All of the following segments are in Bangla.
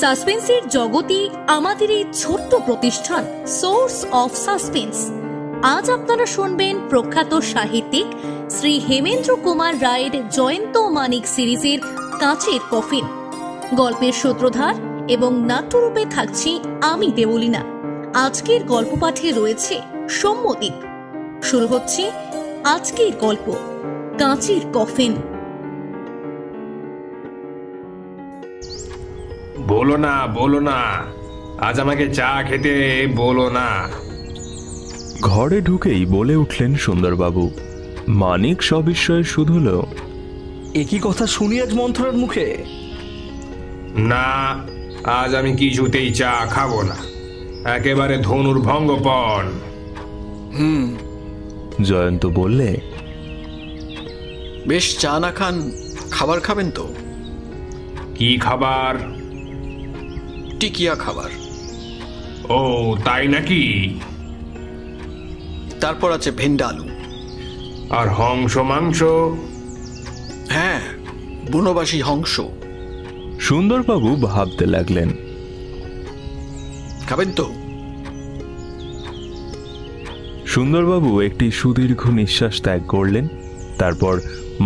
সাসপেন্সের জগতে আমাদের এই ছোট্ট প্রতিষ্ঠান সোর্স অফ সাসপেন্স। আজ আপনারা শুনবেন প্রখ্যাত সাহিত্যিক শ্রী হেমেন্দ্র কুমার রায়ের জয়ন্ত মানিক সিরিজের কাঁচের কফিন। গল্পের সূত্রধার এবং নাট্যরূপে থাকছি আমি দেবলীনা। আজকের গল্প পাঠে রয়েছে সৌম্যদীপ। শুরু হচ্ছে আজকের গল্প কাঁচের কফিন। বলো না, আজ আমাকে চা খেতে বলো না। ঘরে ঢুকেই বলে উঠলেন সুন্দরবাবু। মানিক সবিস্ময়ে শুধল, একই কথা শুনি আজ মন্থরার মুখে? না, আজ আমি কিছুতেই চা খাবো না, একেবারে ধনুর ভঙ্গপণ। জয়ন্ত বললে, বেশ, চা না খান খাবার খাবেন তো? কি খাবার? টিকিয়া খাবার। ও তাই নাকি? তারপর আছে ভেন্ডা আলু। আর হংস মাংস? হ্যাঁ, বনবাসী হংস। সুন্দরবাবু ভাবতে লাগলেন, খাবেন তো? সুন্দরবাবু একটি সুদীর্ঘ নিঃশ্বাস ত্যাগ করলেন। তারপর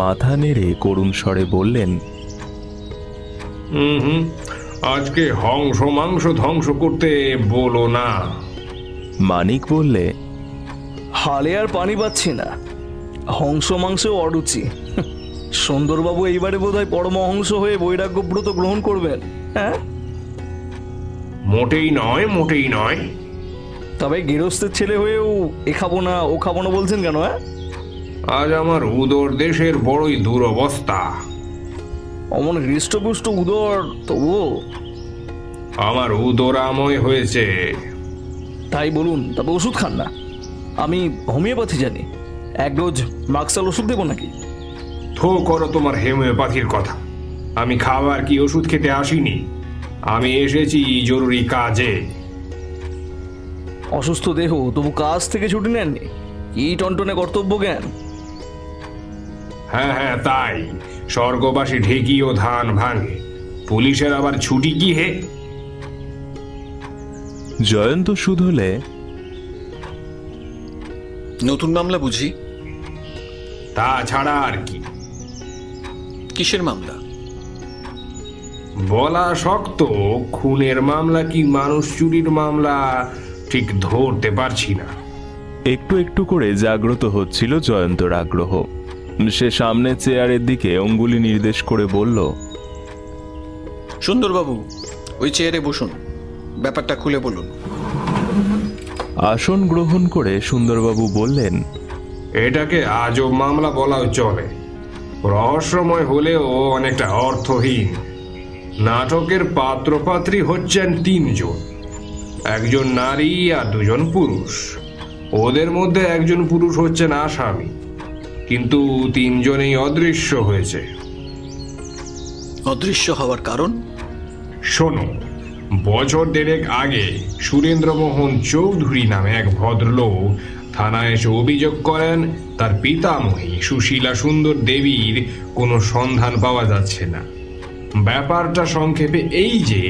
মাথা নেড়ে করুণ স্বরে বললেন, আজকে হংস মাংস ধ্বংস করতে বলো না। মানিক বললে, হালে আর পানি পাচ্ছি না, হংস মাংসেও অরুচি। সুন্দরবাবু এইবারে বোধহয় পরমহংস হয়ে বৈরাগ্য ব্রত গ্রহণ করবেন। হ্যাঁ, মোটেই নয়। তবে গৃহস্থের ছেলে হয়েও এ খাবো না ও খাবো না বলছেন কেন? আজ আমার উদর দেশের বড়ই দুরবস্থা। অমন হৃষ্টপুষ্ট উদর তবুও? আমার উদরাময় হয়েছে। তাই বলুন, তবে ওষুধ খান না। আমি হোমিওপ্যাথি জানি, এক ডোজ মাক্সাল ওষুধ দেবো নাকি? থো করো তোমার হোমিওপ্যাথির কথা। আমি খাবার কি ওষুধ খেতে আসিনি, আমি এসেছি জরুরি কাজে। অসুস্থ দেহ, তবু কাজ থেকে ছুটি নেননি? কি টনটনে কর্তব্য জ্ঞান! হ্যাঁ, তাই স্বর্গবাসী ঢেকি ও ধান ভাঙে, পুলিশের আবার ছুটি কি হে? জয়ন্ত শুধলে, নতুন মামলা বুঝি? তা ছাড়া আর কি? কিসের মামলা? বলা শক্ত, খুনের মামলা কি মানুষ চুরির মামলা ঠিক ধরতে পারছি না। একটু একটু করে জাগ্রত হচ্ছিল জয়ন্তর আগ্রহ। সে সামনে চেয়ারের দিকে অঙ্গুলি নির্দেশ করে বলল, সুন্দরবাবু, ওই চেয়ারে বসুন, ব্যাপারটা খুলে বলুন। আসন গ্রহণ করে সুন্দরবাবু বললেন, এটাকে আজব মামলা বলাও চলে, রহস্যময় হলেও অনেকটা অর্থহীন। নাটকের পাত্রপাত্রী হচ্ছেন 3 জন, একজন নারী আর 2 জন পুরুষ। ওদের মধ্যে একজন পুরুষ হচ্ছেন আসামি, কিন্তু 3 জনেই অদৃশ্য হয়েছে। অদৃশ্য হওয়ার কারণ? শোনো, বছর 1.5 আগে সুরেন্দ্রমোহন চৌধুরী নামে এক ভদ্রলোক থানায় এসে অভিযোগ করেন তার পিতামহী সুশীলা সুন্দর দেবীর কোনো সন্ধান পাওয়া যাচ্ছে না। ব্যাপারটা সংক্ষেপে এই যে,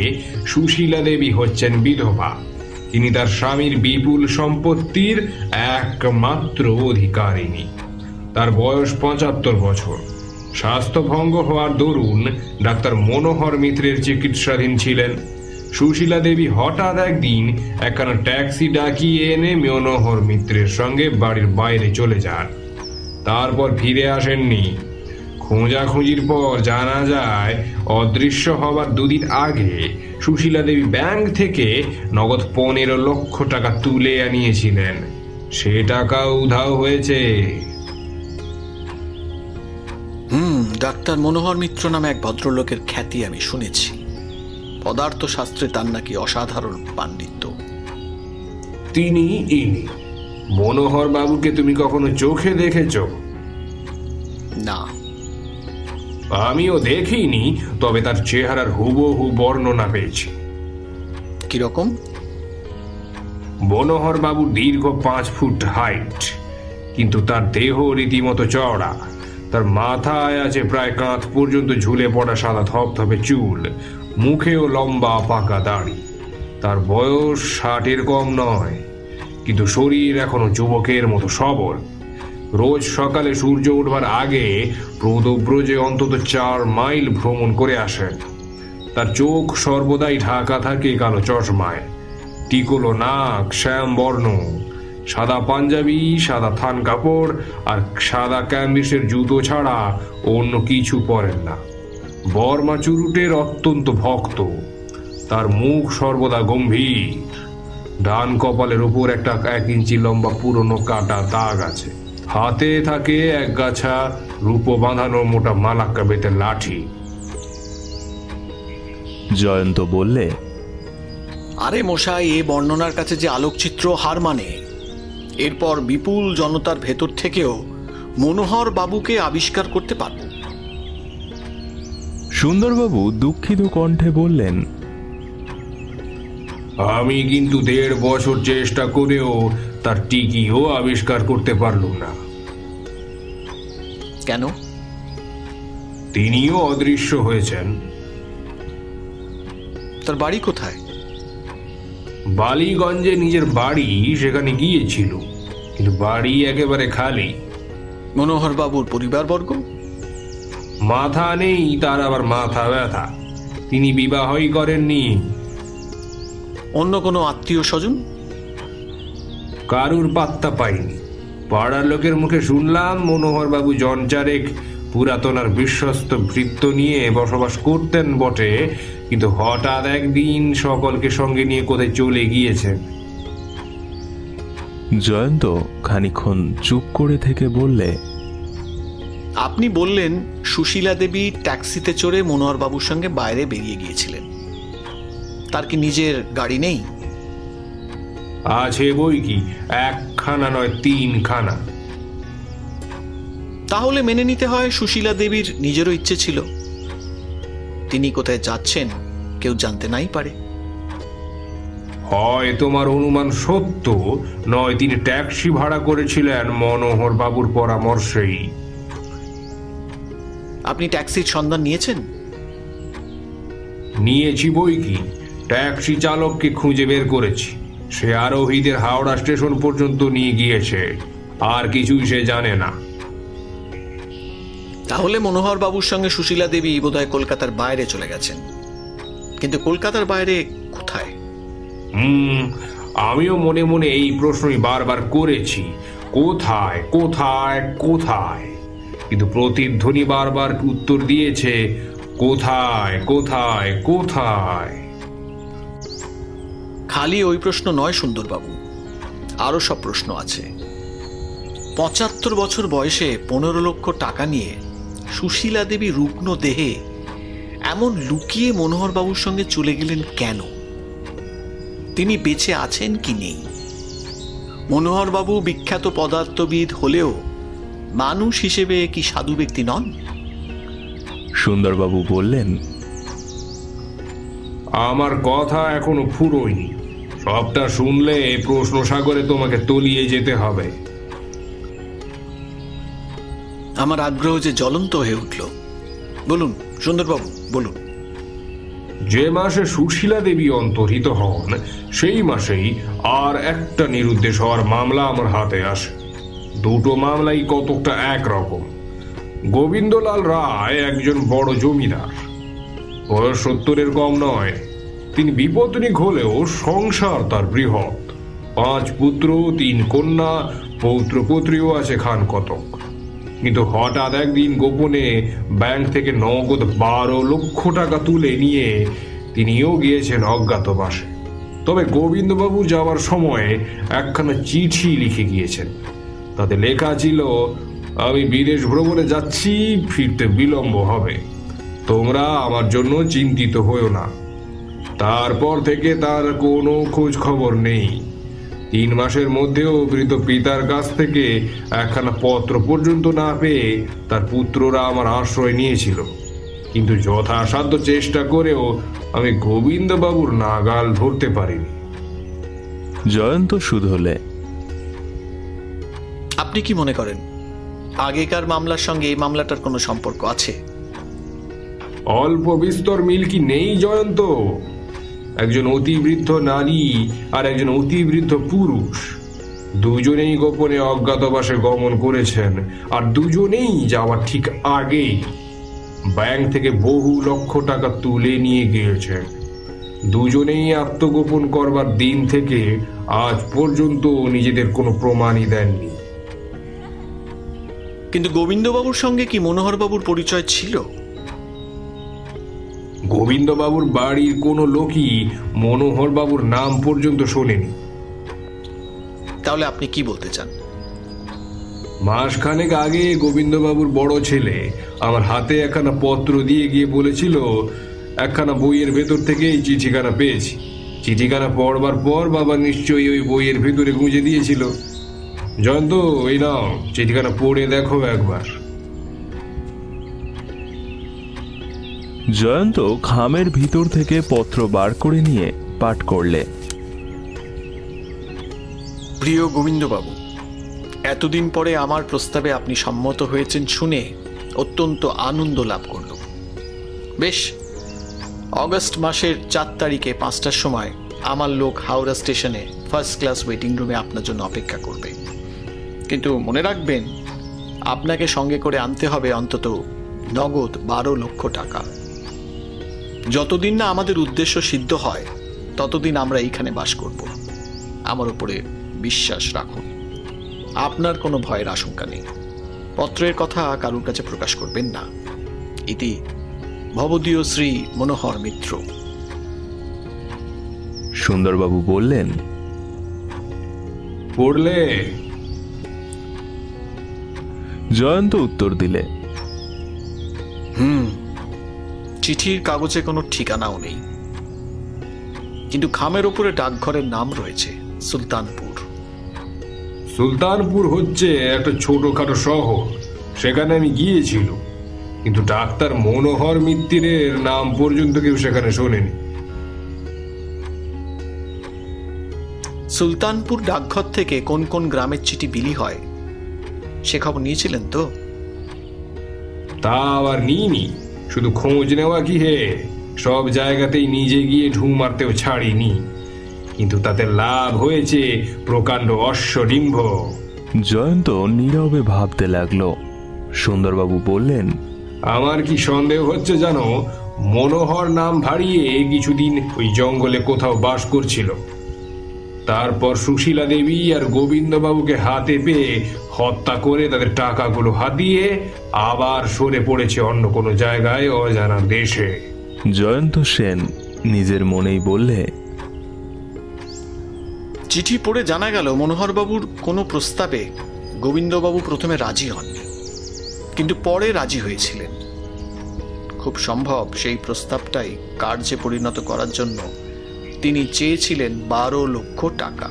সুশীলা দেবী হচ্ছেন বিধবা। তিনি তার স্বামীর বিপুল সম্পত্তির একমাত্র অধিকারিণী। তার বয়স 75 বছর। স্বাস্থ্যভঙ্গ হওয়ার দরুন ডাক্তার মনোহর মিত্রের চিকিৎসাধীন ছিলেন। সুশীলা দেবী হঠাৎ একদিন একখানা ট্যাক্সি ডাকিয়ে এনে মনোহর মিত্রের সঙ্গে বাড়ির বাইরে চলে যান। তারপর ফিরে আসেননি। খোঁজাখুঁজির পর জানা যায়, অদৃশ্য হবার 2 দিন আগে সুশীলা দেবী ব্যাংক থেকে নগদ 15 লক্ষ টাকা তুলে আনিয়েছিলেন। সে টাকা উধাও হয়েছে। ডাক্তার মনোহর মিত্র নামে এক ভদ্রলোকের খ্যাতি আমি শুনেছি। পদার্থ শাস্ত্রে তার নাকি অসাধারণ পাণ্ডিত্য। তিনি ইনি। মনোহর বাবুকে তুমি কখনো চোখে দেখেছ? না। আমিও দেখিনি, তবে তার চেহারার হুবহু বর্ণনা পেয়েছি। কিরকম? মনোহর বাবু দীর্ঘ 5 ফুট হাইট, কিন্তু তার দেহ রীতিমতো চওড়া। তার মাথায় আছে প্রায় কাঁধ পর্যন্ত ঝুলে পড়া সাদা ধপধপে চুল, মুখেও লম্বা পাকা দাড়ি। তার বয়স 60-এর কম নয়, কিন্তু শরীর এখনো যুবকের মতো সবল। রোজ সকালে সূর্য উঠবার আগে প্রদব্রজে অন্তত 4 মাইল ভ্রমণ করে আসেন। তার চোখ সর্বদাই ঢাকা থাকে কালো চশমায়, টিকলো নাক, শ্যাম বর্ণ, সাদা পাঞ্জাবি, সাদা থান কাপড় আর সাদা ক্যাম্বিসের জুতো ছাড়া অন্য কিছু পরেন না। বর্মা চুরুটের অত্যন্ত ভক্ত। তার মুখ সর্বদা গম্ভীর। ডান কপালের উপর একটা 1 ইঞ্চি লম্বা পুরনো কাটা দাগ আছে। হাতে থাকে এক গাছা রূপো বাঁধানো মোটা মালাক্কা বেতের লাঠি। জয়ন্ত বললে, আরে মশাই, এ বর্ণনার কাছে যে আলোকচিত্র হার মানে। এরপর বিপুল জনতার ভেতর থেকেও মনোহর বাবুকে আবিষ্কার করতে পারব। সুন্দরবাবু দুঃখিত কণ্ঠে বললেন, আমি কিন্তু 1.5 বছর চেষ্টা করেও তার টিকিও আবিষ্কার করতে পারলুম না। কেন? তিনিও অদৃশ্য হয়েছেন। তার বাড়ি কোথায়? বালিগঞ্জে নিজের বাড়ি, সেখানে গিয়েছিল, কিন্তু বাড়ি একেবারে খালি। মনোহর বাবুর পরিবারবর্গ? মাথা নেই, তার আবার মাথা ব্যথা। তিনি বিবাহই করেননি। অন্য কোনো আত্মীয় স্বজন? কারুর পাত্তা পাইনি। পাড়ার লোকের মুখে শুনলাম মনোহর বাবু জনচারেক পুরাতন আর বিশ্বস্ত ভৃত্য নিয়ে বসবাস করতেন বটে, কিন্তু হঠাৎ একদিন সকলকে সঙ্গে নিয়ে কোথায় চলে গিয়েছেন। জয়ন্ত খানিকক্ষণ চুপ করে থেকে বললে, আপনি বললেন সুশীলা দেবী ট্যাক্সিতে চড়ে মনোহর বাবুর সঙ্গে বাইরে বেরিয়ে গিয়েছিলেন। তার কি নিজের গাড়ি নেই? আছে বই কি, 1খানা নয় 3খানা। তাহলে মেনে নিতে হয় সুশীলা দেবীর নিজেরও ইচ্ছে ছিল। তিনি কোথায় যাচ্ছেন কেউ জানতে নাই পারে। হয় তোমার অনুমান সত্য, নয় তিনি ট্যাক্সি ভাড়া করেছিলেন মনোহর বাবুর পরামর্শেই। আপনি ট্যাক্সির সন্ধান নিয়েছেন? নিয়েছি বই কি, ট্যাক্সি চালককে খুঁজে বের করেছি। সে আরোহীদের হাওড়া স্টেশন পর্যন্ত নিয়ে গিয়েছে, আর কিছুই সে জানে না। তাহলে মনোহর বাবুর সঙ্গে সুশীলা দেবী বোধহয় কলকাতার বাইরে চলে গেছেন। কিন্তু কলকাতার বাইরে কোথায়? আমিও মনে মনে এই প্রশ্নই বারবার করেছি, কোথায় কোথায় কোথায়, কিন্তু প্রতিধ্বনি বারবার উত্তর দিয়েছে, কোথায় কোথায় কোথায়। খালি ওই প্রশ্ন নয় সুন্দরবাবু, আরো সব প্রশ্ন আছে। 75 বছর বয়সে 15 লক্ষ টাকা নিয়ে সুশীলা দেবী রুগ্ন দেহে এমন লুকিয়ে মনোহর বাবুর সঙ্গে চলে গেলেন কেন? তিনি বেঁচে আছেন কি নেই? মনোহর বাবু বিখ্যাত পদার্থবিদ হলেও মানুষ হিসেবে কি সাধু ব্যক্তি নন? সুন্দরবাবু বললেন, আমার কথা এখনো ফুরোয়নি। সবটা শুনলে প্রশ্ন সাগরে তোমাকে তলিয়ে যেতে হবে। আমার আগ্রহ যে জ্বলন্ত হয়ে উঠল। বলুন সুন্দরবাবু, বলুন। যে মাসে সুশীলা দেবী অন্তর্হিত হন, সেই মাসেই আর একটা নিরুদ্দেশ হওয়ার মামলা আমার হাতে আসে। দুটো মামলাই কতকটা একরকম। গোবিন্দলাল রায় একজন বড় জমিদার, বয়স 70-এর কম নয়। তিনি বিপত্নিক হলেও সংসার তার বৃহৎ। 5 পুত্র 3 কন্যা, পৌত্রপুত্রীও আছে খান কতক। কিন্তু হঠাৎ একদিন গোপনে ব্যাংক থেকে নগদ 12 লক্ষ টাকা তুলে নিয়ে তিনিও গিয়েছেন অজ্ঞাতবাসে। তবে গোবিন্দবাবু যাওয়ার সময় একখানা চিঠি লিখে গিয়েছেন। তাতে লেখা ছিল, আমি বিদেশ ভ্রমণে যাচ্ছি, ফিরতে বিলম্ব হবে, তোমরা আমার জন্য চিন্তিত হও না। তারপর থেকে তার কোনো খোঁজ খবর নেই। 3 মাসের মধ্যেও মৃত পিতার কাছ থেকে একখানা পত্র পর্যন্ত না পেয়ে তার পুত্ররা আমার আশ্রয় নিয়েছিল, কিন্তু যথাসাধ্য চেষ্টা করেও আমি গোবিন্দবাবুর নাগাল ধরতে পারিনি। জয়ন্ত শুধলে, আপনি কি মনে করেন আগেকার মামলার সঙ্গে এই মামলাটার কোনো সম্পর্ক আছে? অল্প বিস্তর মিল কি নেই জয়ন্ত? একজন অতিবৃদ্ধ নারী আর একজন অতিবৃদ্ধ পুরুষ, দুজনেই গোপনে অজ্ঞাতবাসে গমন করেছেন, আর দুজনেই যাওয়ার ঠিক আগেই ব্যাংক থেকে বহু লক্ষ টাকা তুলে নিয়ে গিয়েছেন। দুজনেই আত্মগোপন করবার দিন থেকে আজ পর্যন্ত নিজেদের কোনো প্রমাণই দেননি। কিন্তু গোবিন্দবাবুর সঙ্গে কি মনোহরবাবুর পরিচয় ছিল? গোবিন্দবাবুর বাড়ির কোনো লোকই মনোহরবাবুর নাম পর্যন্ত শোনেনি। তাহলে আপনি কি বলতে চান? মাসখানেক আগে গোবিন্দবাবুর বড় ছেলে আমার হাতে একখানা পত্র দিয়ে গিয়ে বলেছিল, একখানা বইয়ের ভেতর থেকে এই চিঠিখানা পেয়েছি। চিঠিখানা পড়বার পর বাবা নিশ্চয়ই ওই বইয়ের ভেতরে গুঁজে দিয়েছিল। জয়ন্ত, এই নাও, চিঠিখানা পড়ে দেখো একবার। জয়ন্ত খামের ভিতর থেকে পত্র বার করে নিয়ে পাঠ করলে। প্রিয় গোবিন্দবাবু, এতদিন পরে আমার প্রস্তাবে আপনি সম্মত হয়েছেন শুনে অত্যন্ত আনন্দ লাভ করল। বেশ, অগস্ট মাসের 4 তারিখে 5টার সময় আমার লোক হাওড়া স্টেশনে ফার্স্ট ক্লাস ওয়েটিং রুমে আপনার জন্য অপেক্ষা করবে। কিন্তু মনে রাখবেন, আপনাকে সঙ্গে করে আনতে হবে অন্তত নগদ 12 লক্ষ টাকা। যতদিন না আমাদের উদ্দেশ্য সিদ্ধ হয় ততদিন আমরা এইখানে বাস করব। আমার উপরে বিশ্বাস রাখুন, আপনার কোনো ভয়ের আশঙ্কা নেই। পত্রের কথা কারুর কাছে প্রকাশ করবেন না। ইতি ভবদীয় শ্রী মনোহর মিত্র। সুন্দরবাবু বললেন, পড়লে? জয়ন্ত উত্তর দিলে, চিঠির কাগজে কোনো ঠিকানাও নেই, কিন্তু খামের উপরে ডাকঘরের নাম রয়েছে সুলতানপুর। সুলতানপুর হচ্ছে একটা ছোটখাটো শহর, সেখানে আমি গিয়েছিল, কিন্তু ডাক্তার মনোহর মিত্রের নাম পর্যন্ত কেউ সেখানে শোনেনি। সুলতানপুর ডাকঘর থেকে কোন কোন গ্রামের চিঠি বিলি হয় সে খবর নিয়েছিলেন তো? তা আবার নিইনি, শুধু খোঁজ নেওয়া কি হে, সব জায়গাতেই নিজে গিয়ে ঢু মারতেও ছাড়িনি, কিন্তু তাতে লাভ হয়েছে প্রকাণ্ড অশ্বডিম্ব। জয়ন্ত নীরবে ভাবতে লাগলো। সুন্দরবাবু বললেন, আমার কি সন্দেহ হচ্ছে জানো, মনোহর নাম ভারিয়ে কিছুদিন ওই জঙ্গলে কোথাও বাস করছিল, তারপর সুশীলা দেবী আর গোবিন্দবাবুকে হাতে পেয়ে হত্যা করে তাদের টাকাগুলো হাতিয়ে আবার সরে পড়েছে অন্য কোনো জায়গায় অজানা দেশে। জয়ন্ত সেন নিজের মনেই বললে, চিঠি পড়ে জানা গেল মনোহরবাবুর কোনো প্রস্তাবে গোবিন্দবাবু প্রথমে রাজি হননি, কিন্তু পরে রাজি হয়েছিলেন। খুব সম্ভব সেই প্রস্তাবটাই কার্যে পরিণত করার জন্য তিনি চেয়েছিলেন 12 লক্ষ টাকা।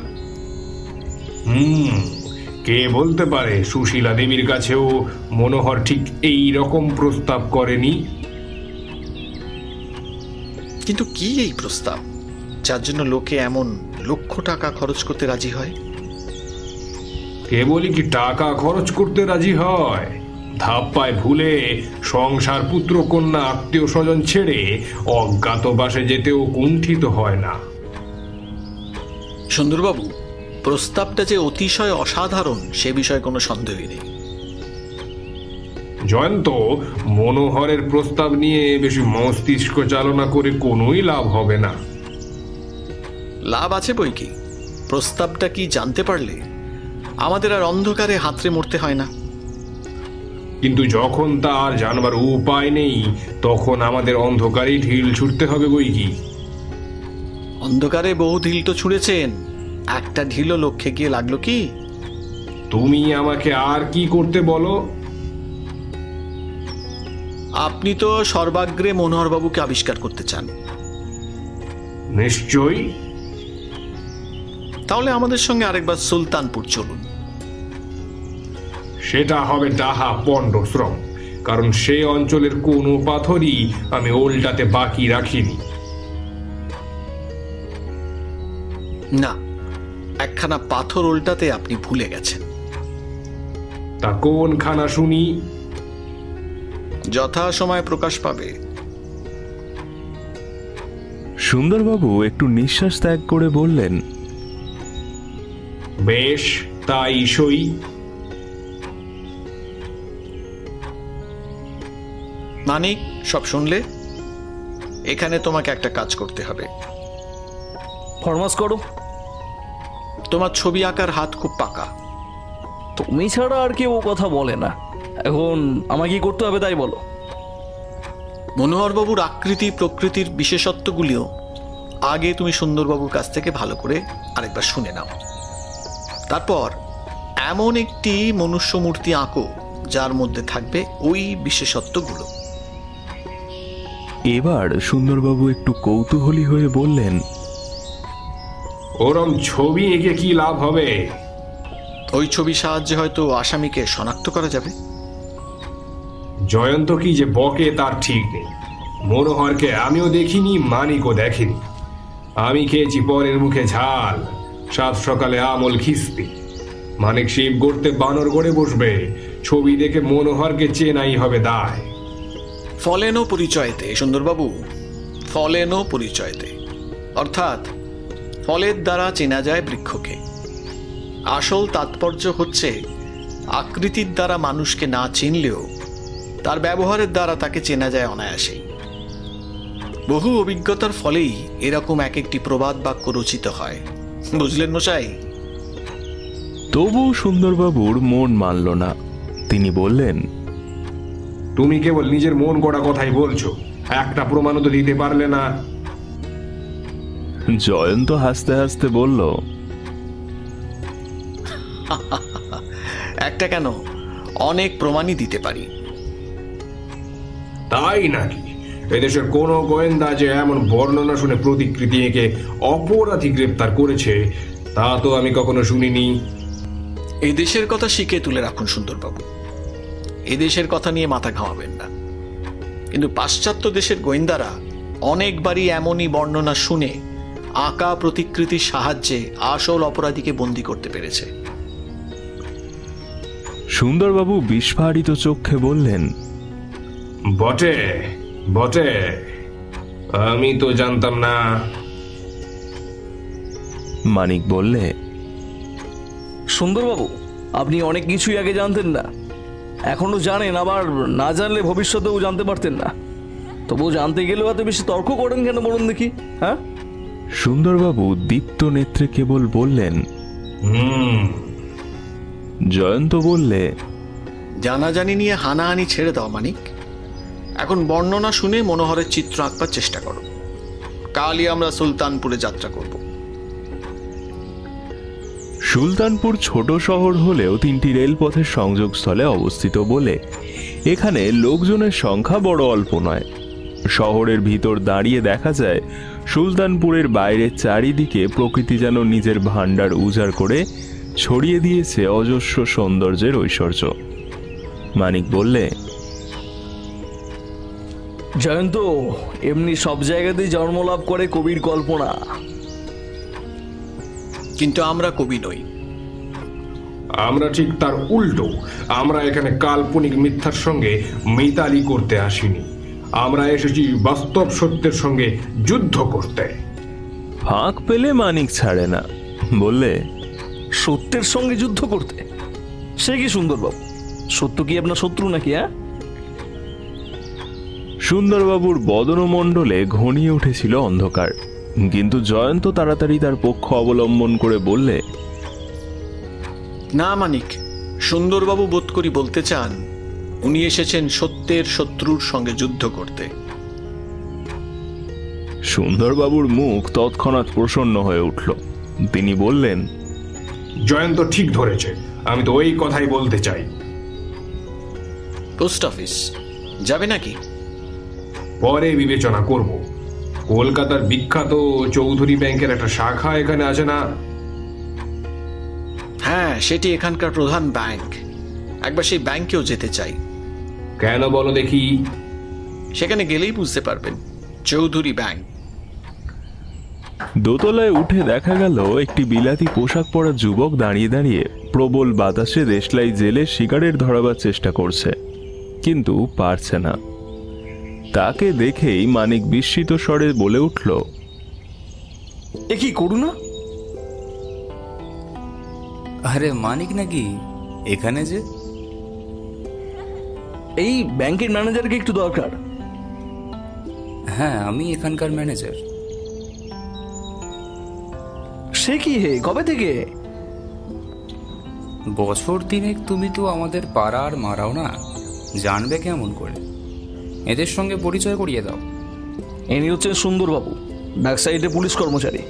কে বলতে পারে সুশীলা দেবীর কাছেও মনোহর ঠিক এই রকম প্রস্তাব করেনি? কিন্তু কি এই প্রস্তাব যার জন্য লোকে এমন লক্ষ টাকা খরচ করতে রাজি হয়? কেবলই কি টাকা খরচ করতে রাজি হয়? ধাপ্পায় ভুলে সংসার, পুত্র কন্যা, আত্মীয় স্বজন ছেড়ে অজ্ঞাতবাসে যেতেও কুণ্ঠিত হয় না। সুন্দরবাবু, প্রস্তাবটা যে অতিশয় অসাধারণ সে বিষয়ে কোনো সন্দেহই নেই। জয়ন্ত, মনোহরের প্রস্তাব নিয়ে বেশি মস্তিষ্ক চালনা করে কোনোই লাভ হবে না। লাভ আছে বই কি। প্রস্তাবটা কি জানতে পারলে আমাদের আর অন্ধকারে হাতড়ে মরতে হয় না। কিন্তু যখন তা আর জানবার উপায় নেই তখন আমাদের অন্ধকারেই ঢিল ছুটতে হবে বই কি। অন্ধকারে বহু ঢিল তো ছুঁড়েছেন, একটা ঢিলও লক্ষ্যে গিয়ে লাগলো কি? তুমি আমাকে আর কি করতে বলো? আপনি তো সর্বাগ্রে মনোহরবাবুকে আবিষ্কার করতে চান। নিশ্চয়ই। তাহলে আমাদের সঙ্গে আরেকবার সুলতানপুর চলুন। সেটা হবে ডাহা পণ্ড শ্রম, কারণ সে অঞ্চলের কোনো পাথরই আমি ওল্টাতে বাকি রাখিনি। না, একখানা পাথর উল্টাতে আপনি ভুলে গেছেন। তা কোনখানা শুনি? যথা সময় প্রকাশ পাবে। সুন্দরবাবু একটু নিঃশ্বাস ত্যাগ করে বললেন, বেশ, তাই সই। মানিক, সব শুনলে? এখানে তোমাকে একটা কাজ করতে হবে। ফরমাস করো। তোমার ছবি আঁকার হাত খুব পাকা। তুমি ছাড়া আর কেউ ও কথা বলে না। এখন আমাকে কি করতে হবে তাই বলো। মনোহরবাবুর আকৃতি প্রকৃতির বিশেষত্বগুলিও আগে তুমি সুন্দরবাবুর কাছ থেকে ভালো করে আরেকবার শুনে নাও। তারপর এমন একটি মনুষ্য মূর্তি আঁকো যার মধ্যে থাকবে ওই বিশেষত্বগুলো। এবার সুন্দরবাবু একটু কৌতূহলী হয়ে বললেন, ওরম ছবি এঁকে কি লাভ হবে? ওই ছবির সাহায্যে হয়তো আসামিকে শনাক্ত করা যাবে। জয়ন্ত কি যে বকে তার ঠিক নেই। মনোহরকে আমিও দেখিনি, মানিকও দেখেনি। আমি খেয়েছি পরের মুখে ঝাল, সাত সকালে আমল খিস্তি। মানিক শিব গড়তে বানর গড়ে বসবে, ছবি দেখে মনোহরকে চেনাই হবে দায়। ফলেনও পরিচয়তে সুন্দরবাবু, ফলেনও পরিচয়তে, অর্থাৎ ফলের দ্বারা চেনা যায় বৃক্ষকে। আসল তাৎপর্য হচ্ছে আকৃতির দ্বারা মানুষকে না চিনলেও তার ব্যবহারের দ্বারা তাকে চেনা যায় অনায়াসেই। বহু অভিজ্ঞতার ফলেই এরকম এক একটি প্রবাদ বাক্য রচিত হয়, বুঝলেন মশাই? তবু সুন্দরবাবুর মন মানল না। তিনি বললেন, তুমি কেবল নিজের মন গড়া কথাই বলছো, একটা প্রমাণও তো দিতে পারলে না। জয়ন্ত হাসতে হাসতে বলল, একটা কেন, অনেক প্রমাণই দিতে পারি। তাই নাকি? এদেশের কোন গোয়েন্দা যে এমন বর্ণনা শুনে প্রতিকৃতি এঁকে অপরাধী গ্রেপ্তার করেছে তা তো আমি কখনো শুনিনি। এই দেশের কথা শিখে তুলে রাখুন সুন্দরবাবু, এদেশের কথা নিয়ে মাথা ঘামাবেন না। কিন্তু পাশ্চাত্য দেশের গোয়েন্দারা অনেকবারই এমনই বর্ণনা শুনে আঁকা প্রতিকৃতির সাহায্যে আসল অপরাধীকে বন্দী করতে পেরেছে। সুন্দরবাবু বিস্ফারিত চোখে বললেন, বটে বটে, আমি তো জানতাম না। মানিক বললে, সুন্দরবাবু, আপনি অনেক কিছুই আগে জানতেন না, এখনো জানেন, আবার না জানলে ভবিষ্যতেও জানতে পারতেন না। তবু জানতে গেলেও এত বেশি তর্ক করেন কেন বলুন দেখি? হ্যাঁ? সুন্দরবাবু দীপ্ত নেত্রে কেবল বললেন, জয়ন্ত বললে, জানাজানি নিয়ে হানাহানি ছেড়ে দাও মানিক। এখন বর্ণনা শুনে মনোহরের চিত্র আঁকবার চেষ্টা করো। কালই আমরা সুলতানপুরে যাত্রা করব। সুলতানপুর ছোট শহর হলেও 3টি রেলপথের সংযোগস্থলে অবস্থিত বলে এখানে লোকজনের সংখ্যা বড় অল্প নয়। শহরের ভিতর দাঁড়িয়ে দেখা যায় সুলতানপুরের বাইরে চারিদিকে প্রকৃতি যেন নিজের ভাণ্ডার উজাড় করে ছড়িয়ে দিয়েছে অজস্র সৌন্দর্যের ঐশ্বর্য। মানিক বললে, জয়ন্ত, এমনি সব জায়গাতেই জন্মলাভ করে কবির কল্পনা, কিন্তু আমরা কবি নই। আমরা ঠিক তার উল্টো। আমরা এখানে কাল্পনিক মিথ্যার সঙ্গে মিতালি করতে আসিনি, আমরা এসেছি বাস্তব সত্যের সঙ্গে যুদ্ধ করতে। ফাঁক পেলে মানিক ছাড়ে না, বললে, সত্যের সঙ্গে যুদ্ধ করতে? সে কি সুন্দরবাবু, সত্য কি আপনার শত্রু নাকি? হ্যাঁ? সুন্দরবাবুর বদনমণ্ডলে ঘনিয়ে উঠেছিল অন্ধকার, কিন্তু জয়ন্ত তাড়াতাড়ি তার পক্ষ অবলম্বন করে বললে, না মানিক, সুন্দরবাবু বোধ করি বলতে চান উনি এসেছেন সত্যের শত্রুর সঙ্গে যুদ্ধ করতে। সুন্দরবাবুর মুখ তৎক্ষণাৎ প্রসন্ন হয়ে উঠল। তিনি বললেন, জয়ন্ত ঠিক ধরেছে, আমি তো ওই কথাই বলতে চাই। পোস্ট অফিস যাবে নাকি? পরে বিবেচনা করব। কলকাতার বিখ্যাত চৌধুরী ব্যাংকের একটা শাখা এখানে আছে না? হ্যাঁ, সেটি এখানকার প্রধান ব্যাংক। একবার সেই ব্যাংকেও যেতে চাই। কেন বলো দেখি? সেখানে গেলেই বুঝতে পারবেন, চৌধুরী ব্যাংক। দোতলায় উঠে দেখা গেল একটি বিলাতি পোশাক পরা যুবক দাঁড়িয়ে দাঁড়িয়ে প্রবল বাতাসে দেশলাই জেলে শিকারের ধরাবার চেষ্টা করছে, কিন্তু পারছে না। তাকে দেখেই মানিক বিস্মিত স্বরে বলে উঠল, এ কি করুণা? আরে মানিক নাকি এখানে? যে এই ব্যাংকের ম্যানেজারকে একটু দরকার। হ্যাঁ, আমি এখানকার ম্যানেজার। সে কি হে, কবে থেকে? বছর দিনেক তুমি তো আমাদের পাড়ার মারাও না, জানবে কেমন করে? এদের সঙ্গে পরিচয় করিয়ে দাও। ইনি হচ্ছেন সুন্দরবাবু, ব্যাক সাইডে পুলিশ কর্মচারী।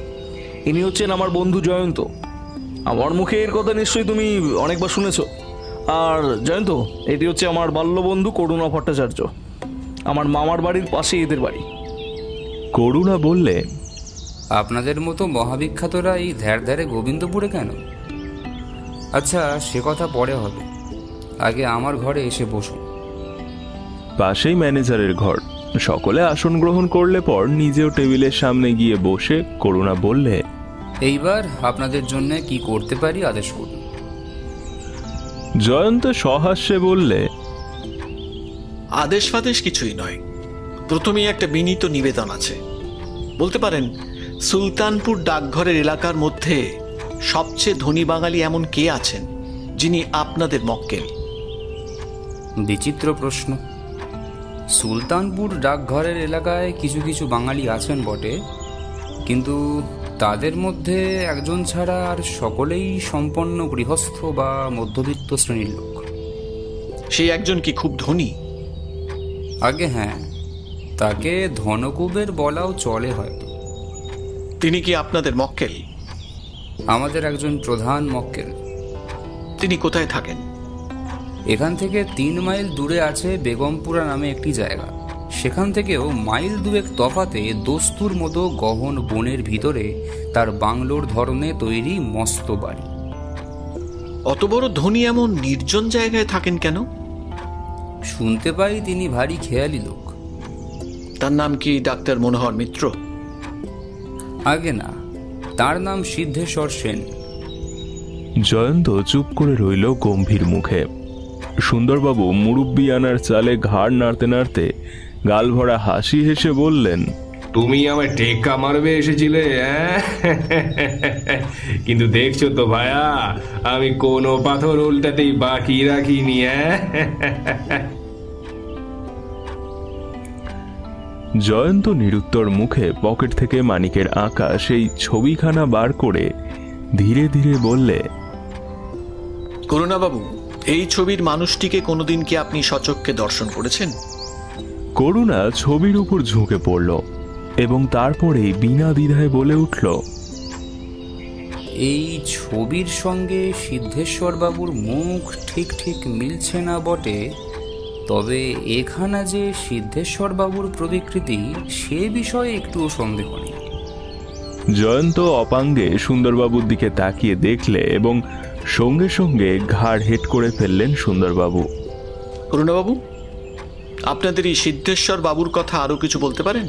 ইনি হচ্ছেন আমার বন্ধু জয়ন্ত। আমার মুখে এর কথা নিশ্চয়ই তুমি অনেকবার শুনেছ। আর জয়ন্ত, এটি হচ্ছে আমার বাল্যবন্ধু করুণা ভট্টাচার্য। আমার মামার বাড়ির পাশে এদের বাড়ি। করুণা বললে, আপনাদের মতো মহাবিখ্যাতরা এই ধ্যারে গোবিন্দপুরে কেন? আচ্ছা, সে কথা পরে হবে, আগে আমার ঘরে এসে বসুন। পাশেই ম্যানেজারের ঘর। সকলে আসন গ্রহণ করলে পর নিজেও টেবিলের সামনে গিয়ে বসে করুণা বললে, এইবার আপনাদের জন্য কি করতে পারি আদেশ করুন। জয়ন্ত সহাস্যে বললে, আদেশ ফাদেশ কিছুই নয়, প্রথমেই একটা বিনীত নিবেদন আছে। বলতে পারেন সুলতানপুর ডাকঘরের এলাকার মধ্যে সবচেয়ে ধনী বাঙালি এমন কে আছেন যিনি আপনাদের মক্কেল? বিচিত্র প্রশ্ন। সুলতানপুর ডাকঘরের এলাকায় কিছু কিছু বাঙালি আছেন বটে, কিন্তু তাদের মধ্যে একজন ছাড়া আর সকলেই সম্পন্ন গৃহস্থ বা মধ্যবিত্ত শ্রেণীর লোক। সেই একজন কি খুব ধনী? আগে হ্যাঁ, তাকে ধনকুবের বলাও চলে হয়তো। তিনি কি আপনাদের মক্কেল? আমাদের একজন প্রধান মক্কেল। তিনি কোথায় থাকেন? এখান থেকে 3 মাইল দূরে আছে বেগমপুরা নামে একটি জায়গা। সেখান থেকেও মাইল 2 তফাতে দস্তুর মতো গহন বনের ভিতরে তার বাংলোর ধরনে তৈরি মস্ত বাড়ি। অত বড় ধনী এমন নির্জন জায়গায় থাকেন কেন? শুনতে পাই তিনি ভারী খেয়ালি লোক। তার নাম কি ডাক্তার মনোহর মিত্র? আগে না, তার নাম সিদ্ধেশ্বর সেন। জয়ন্ত চুপ করে রইল গম্ভীর মুখে। সুন্দরবাবু মুরব্বি আনার চালে ঘাড় নাড়তে নাড়তে গাল ভরা হাসি হেসে বললেন, তুমি আমায় টেক্কা মারবে এসেছিলে, কিন্তু দেখছো তো ভায়া, আমি কোনো পাথর উল্টাতেই বাকি রাখিনি। জয়ন্ত নিরুত্তর মুখে পকেট থেকে মানিকের আঁকা সেই ছবিখানা বার করে ধীরে ধীরে বললে, করুণাবাবু, এই ছবির মানুষটিকে কোনোদিন কি আপনি সচক্ষে দর্শন করেছেন? করুণা ছবির উপর ঝুঁকে পড়ল এবং তারপরেই বিনা দ্বিধায় বলে উঠল, এই ছবির সঙ্গে সিদ্ধেশ্বর বাবুর মুখ ঠিক ঠিক মিলছে না বটে, তবে এখানে যে সিদ্ধেশ্বর বাবুর প্রতিকৃতি সে বিষয়ে একটুও সন্দেহ নেই। জয়ন্ত অপাঙ্গে সুন্দরবাবুর দিকে তাকিয়ে দেখলে এবং সঙ্গে সঙ্গে ঘাড় হেট করে ফেললেন সুন্দরবাবু। করুণাবাবু, আপনাদের এই সিদ্ধেশ্বর বাবুর কথা আরো কিছু বলতে পারেন?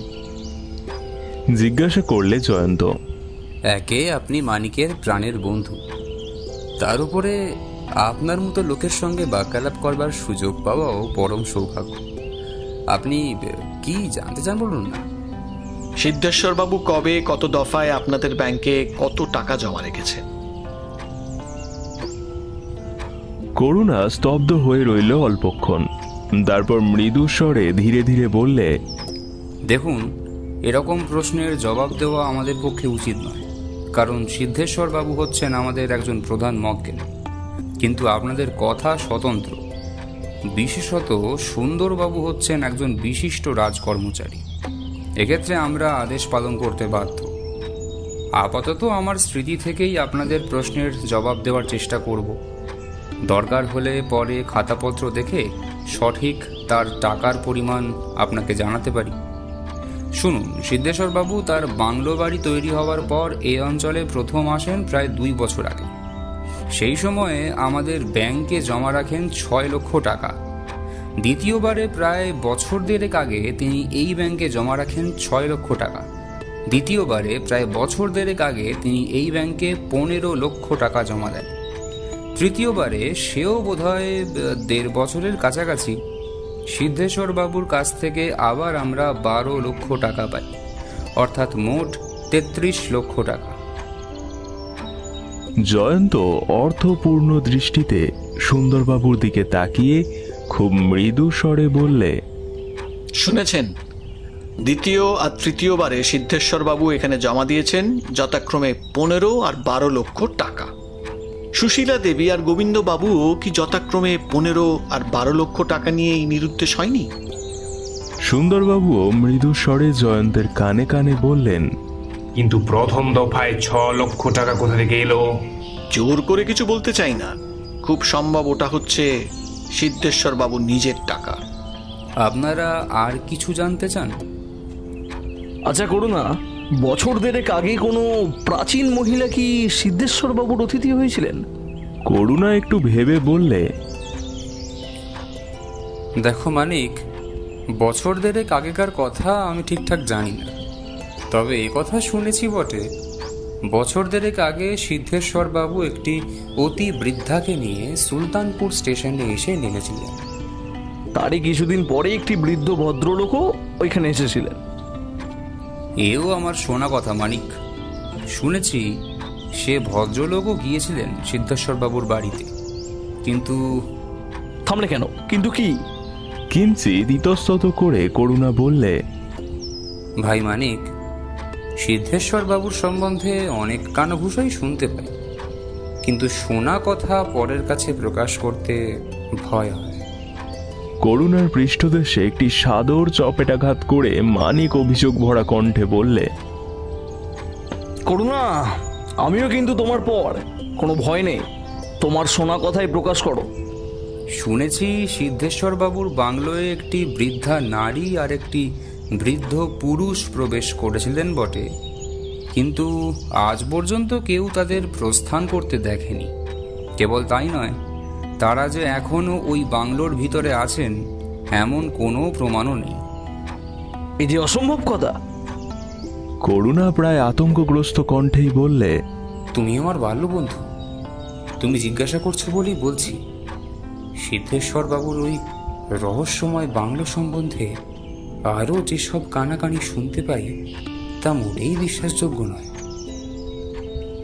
জিজ্ঞাসা করলে জয়ন্ত। একে আপনি মানিকের প্রাণের বন্ধু, তার উপরে আপনার মতো লোকের সঙ্গে বাক্যালাপ করবার সুযোগ পাওয়াও পরম সৌভাগ্য। আপনি কি জানতে চান বলুন না। সিদ্ধেশ্বর বাবু কবে, কত দফায় আপনাদের ব্যাংকে কত টাকা জমা রেখেছেন? করুণা স্তব্ধ হয়ে রইল অল্পক্ষণ, তারপর মৃদু স্বরে ধীরে ধীরে বললে, দেখুন, এরকম প্রশ্নের জবাব দেওয়া আমাদের পক্ষে উচিত নয়, কারণ সিদ্ধেশ্বর বাবু হচ্ছেন আমাদের একজন প্রধান মক্কেল, কিন্তু আপনাদের কথা স্বতন্ত্র। বিশেষত সুন্দরবাবু হচ্ছেন একজন বিশিষ্ট রাজকর্মচারী। এক্ষেত্রে আমরা আদেশ পালন করতে বাধ্য। আপাতত আমার স্মৃতি থেকেই আপনাদের প্রশ্নের জবাব দেওয়ার চেষ্টা করব। দরকার হলে পরে খাতাপত্র দেখে সঠিক তার টাকার পরিমাণ আপনাকে জানাতে পারি। শুনুন, সিদ্ধেশ্বরবাবু তার বাংলো বাড়ি তৈরি হওয়ার পর এই অঞ্চলে প্রথম আসেন প্রায় 2 বছর আগে। সেই সময়ে আমাদের ব্যাংকে জমা রাখেন 6 লক্ষ টাকা। দ্বিতীয়বারে প্রায় বছর 1.5 আগে তিনি এই ব্যাংকে জমা রাখেন 6 লক্ষ টাকা। দ্বিতীয়বারে প্রায় বছর 1.5 আগে তিনি এই ব্যাংকে 15 লক্ষ টাকা জমা দেন। তৃতীয়বারে সেও বোধহয় 1.5 বছরের কাছাকাছি সিদ্ধেশ্বর বাবুর কাছ থেকে আবার আমরা 12 লক্ষ টাকা পাই, অর্থাৎ মোট 33 লক্ষ টাকা। জয়ন্ত অর্থপূর্ণ দৃষ্টিতে সুন্দরবাবুর দিকে তাকিয়ে খুব মৃদু স্বরে বললে, শুনেছেন, দ্বিতীয় আর তৃতীয়বারে সিদ্ধেশ্বর বাবু এখানে জমা দিয়েছেন যথাক্রমে 15 আর 12 লক্ষ টাকা। সুশীলা দেবী আর গোবিন্দ বাবুও কি যথাক্রমে 15 আর 12 লক্ষ টাকা নিয়ে এই নিরুদ্দেশ হয়নি? সুন্দরবাবুও মৃদু স্বরে জয়ন্তের কানে কানে বললেন, কিন্তু প্রথম দফায় 6 লক্ষ টাকা কোথা থেকে এলো? জোর করে কিছু বলতে চাই না, খুব সম্ভব ওটা হচ্ছে সিদ্ধেশ্বর বাবু নিজের টাকা। আপনারা আর কিছু জানতে চান? আচ্ছা করুণা, বছর 1.5 আগে কোনো প্রাচীন মহিলা কি সিদ্ধেশ্বর বাবুর অতিথি হয়েছিলেন? করুণা একটু ভেবে বললে, দেখো মানিক, বছর 1.5 আগেকার কথা আমি ঠিকঠাক জানি না, তবে এ কথা শুনেছি বটে, বছর 1.5 আগে সিদ্ধেশ্বর বাবু একটি অতি বৃদ্ধাকে নিয়ে সুলতানপুর স্টেশনে এসে নেমেছিলেন। তারই কিছুদিন পরে একটি বৃদ্ধ ভদ্রলোকও ওইখানে এসেছিলেন। এও আমার শোনা কথা মানিক। শুনেছি সে ভদ্রলোকও গিয়েছিলেন সিদ্ধেশ্বর বাবুর বাড়িতে, কিন্তু থামলে কেন? কিন্তু কি? কিঞ্চিত ইতস্তত করে করুণা বললে, ভাই মানিক, সিদ্ধেশ্বর বাবুর সম্বন্ধে অনেক কানঘুষাই শুনতে পাই, কিন্তু শোনা কথা পরের কাছে প্রকাশ করতে ভয় হয়। করুণার পৃষ্ঠদেশে একটি সাদর চপেটাঘাত করে মানিক অভিযোগ ভরা কণ্ঠে বললে, করুণা, আমিও কিন্তু তোমার পর, কোনো ভয় নেই, তোমার শোনা কথাই প্রকাশ করো। শুনেছি সিদ্ধেশ্বর বাবুর বাংলোয় একটি বৃদ্ধা নারী আর একটি বৃদ্ধ পুরুষ প্রবেশ করেছিলেন বটে, কিন্তু আজ পর্যন্ত কেউ তাদের প্রস্থান করতে দেখেনি। কেবল তাই নয়, তারা যে এখনো ওই বাংলোর ভিতরে আছেন এমন কোনো প্রমাণও নেই। এই যে অসম্ভব কথা! করুণা প্রায় আতঙ্কগ্রস্ত কণ্ঠেই বললে, তুমি আমার বাল্যবন্ধু, তুমি জিজ্ঞাসা করছো বলেই বলছি। সিদ্ধেশ্বর বাবুর ওই রহস্যময় বাংলো সম্বন্ধে আরও যেসব কানাকানি শুনতে পাই তা মোটেই বিশ্বাসযোগ্য নয়।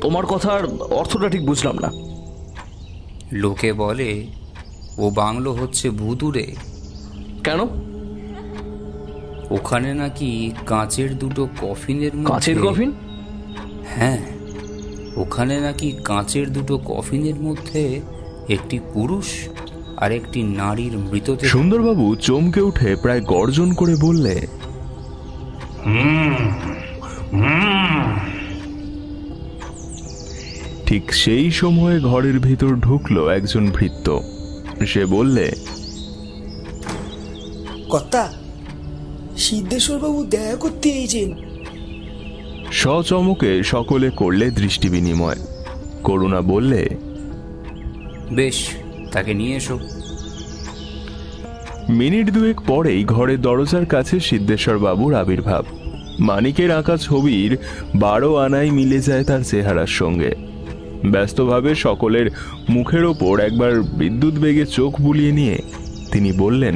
তোমার কথার অর্থটা ঠিক বুঝলাম না। লোকে বলে ও বাংলো হচ্ছে ভুতুড়ে। কেন? ওখানে নাকি কাঁচের দুটো কফিনের মধ্যে— কাঁচের কফিন? হ্যাঁ, ওখানে নাকি কাঁচের দুটো কফিনের মধ্যে একটি পুরুষ আর একটি নারীর মৃতদেহ। সুন্দরবাবু চমকে উঠে প্রায় গর্জন করে বললে, ঠিক সেই সময়ে ঘরের ভিতর ঢুকলো একজন ভৃত্য। সে বললে, কর্তা, সিদ্ধেশ্বর বাবু দেখা করতে এসেছেন। সচমকে সকলে করলে দৃষ্টি বিনিময়। করুণা বললে, বেশ, তাকে নিয়ে এসো। মিনিট 2 পরেই ঘরের দরজার কাছে সিদ্ধেশ্বর বাবুর আবির্ভাব। মানিকের আঁকা ছবির 12 আনাই মিলে যায় তার চেহারার সঙ্গে। ব্যস্তভাবে সকলের মুখের ওপর একবার বিদ্যুৎ বেগে চোখ বুলিয়ে নিয়ে তিনি বললেন,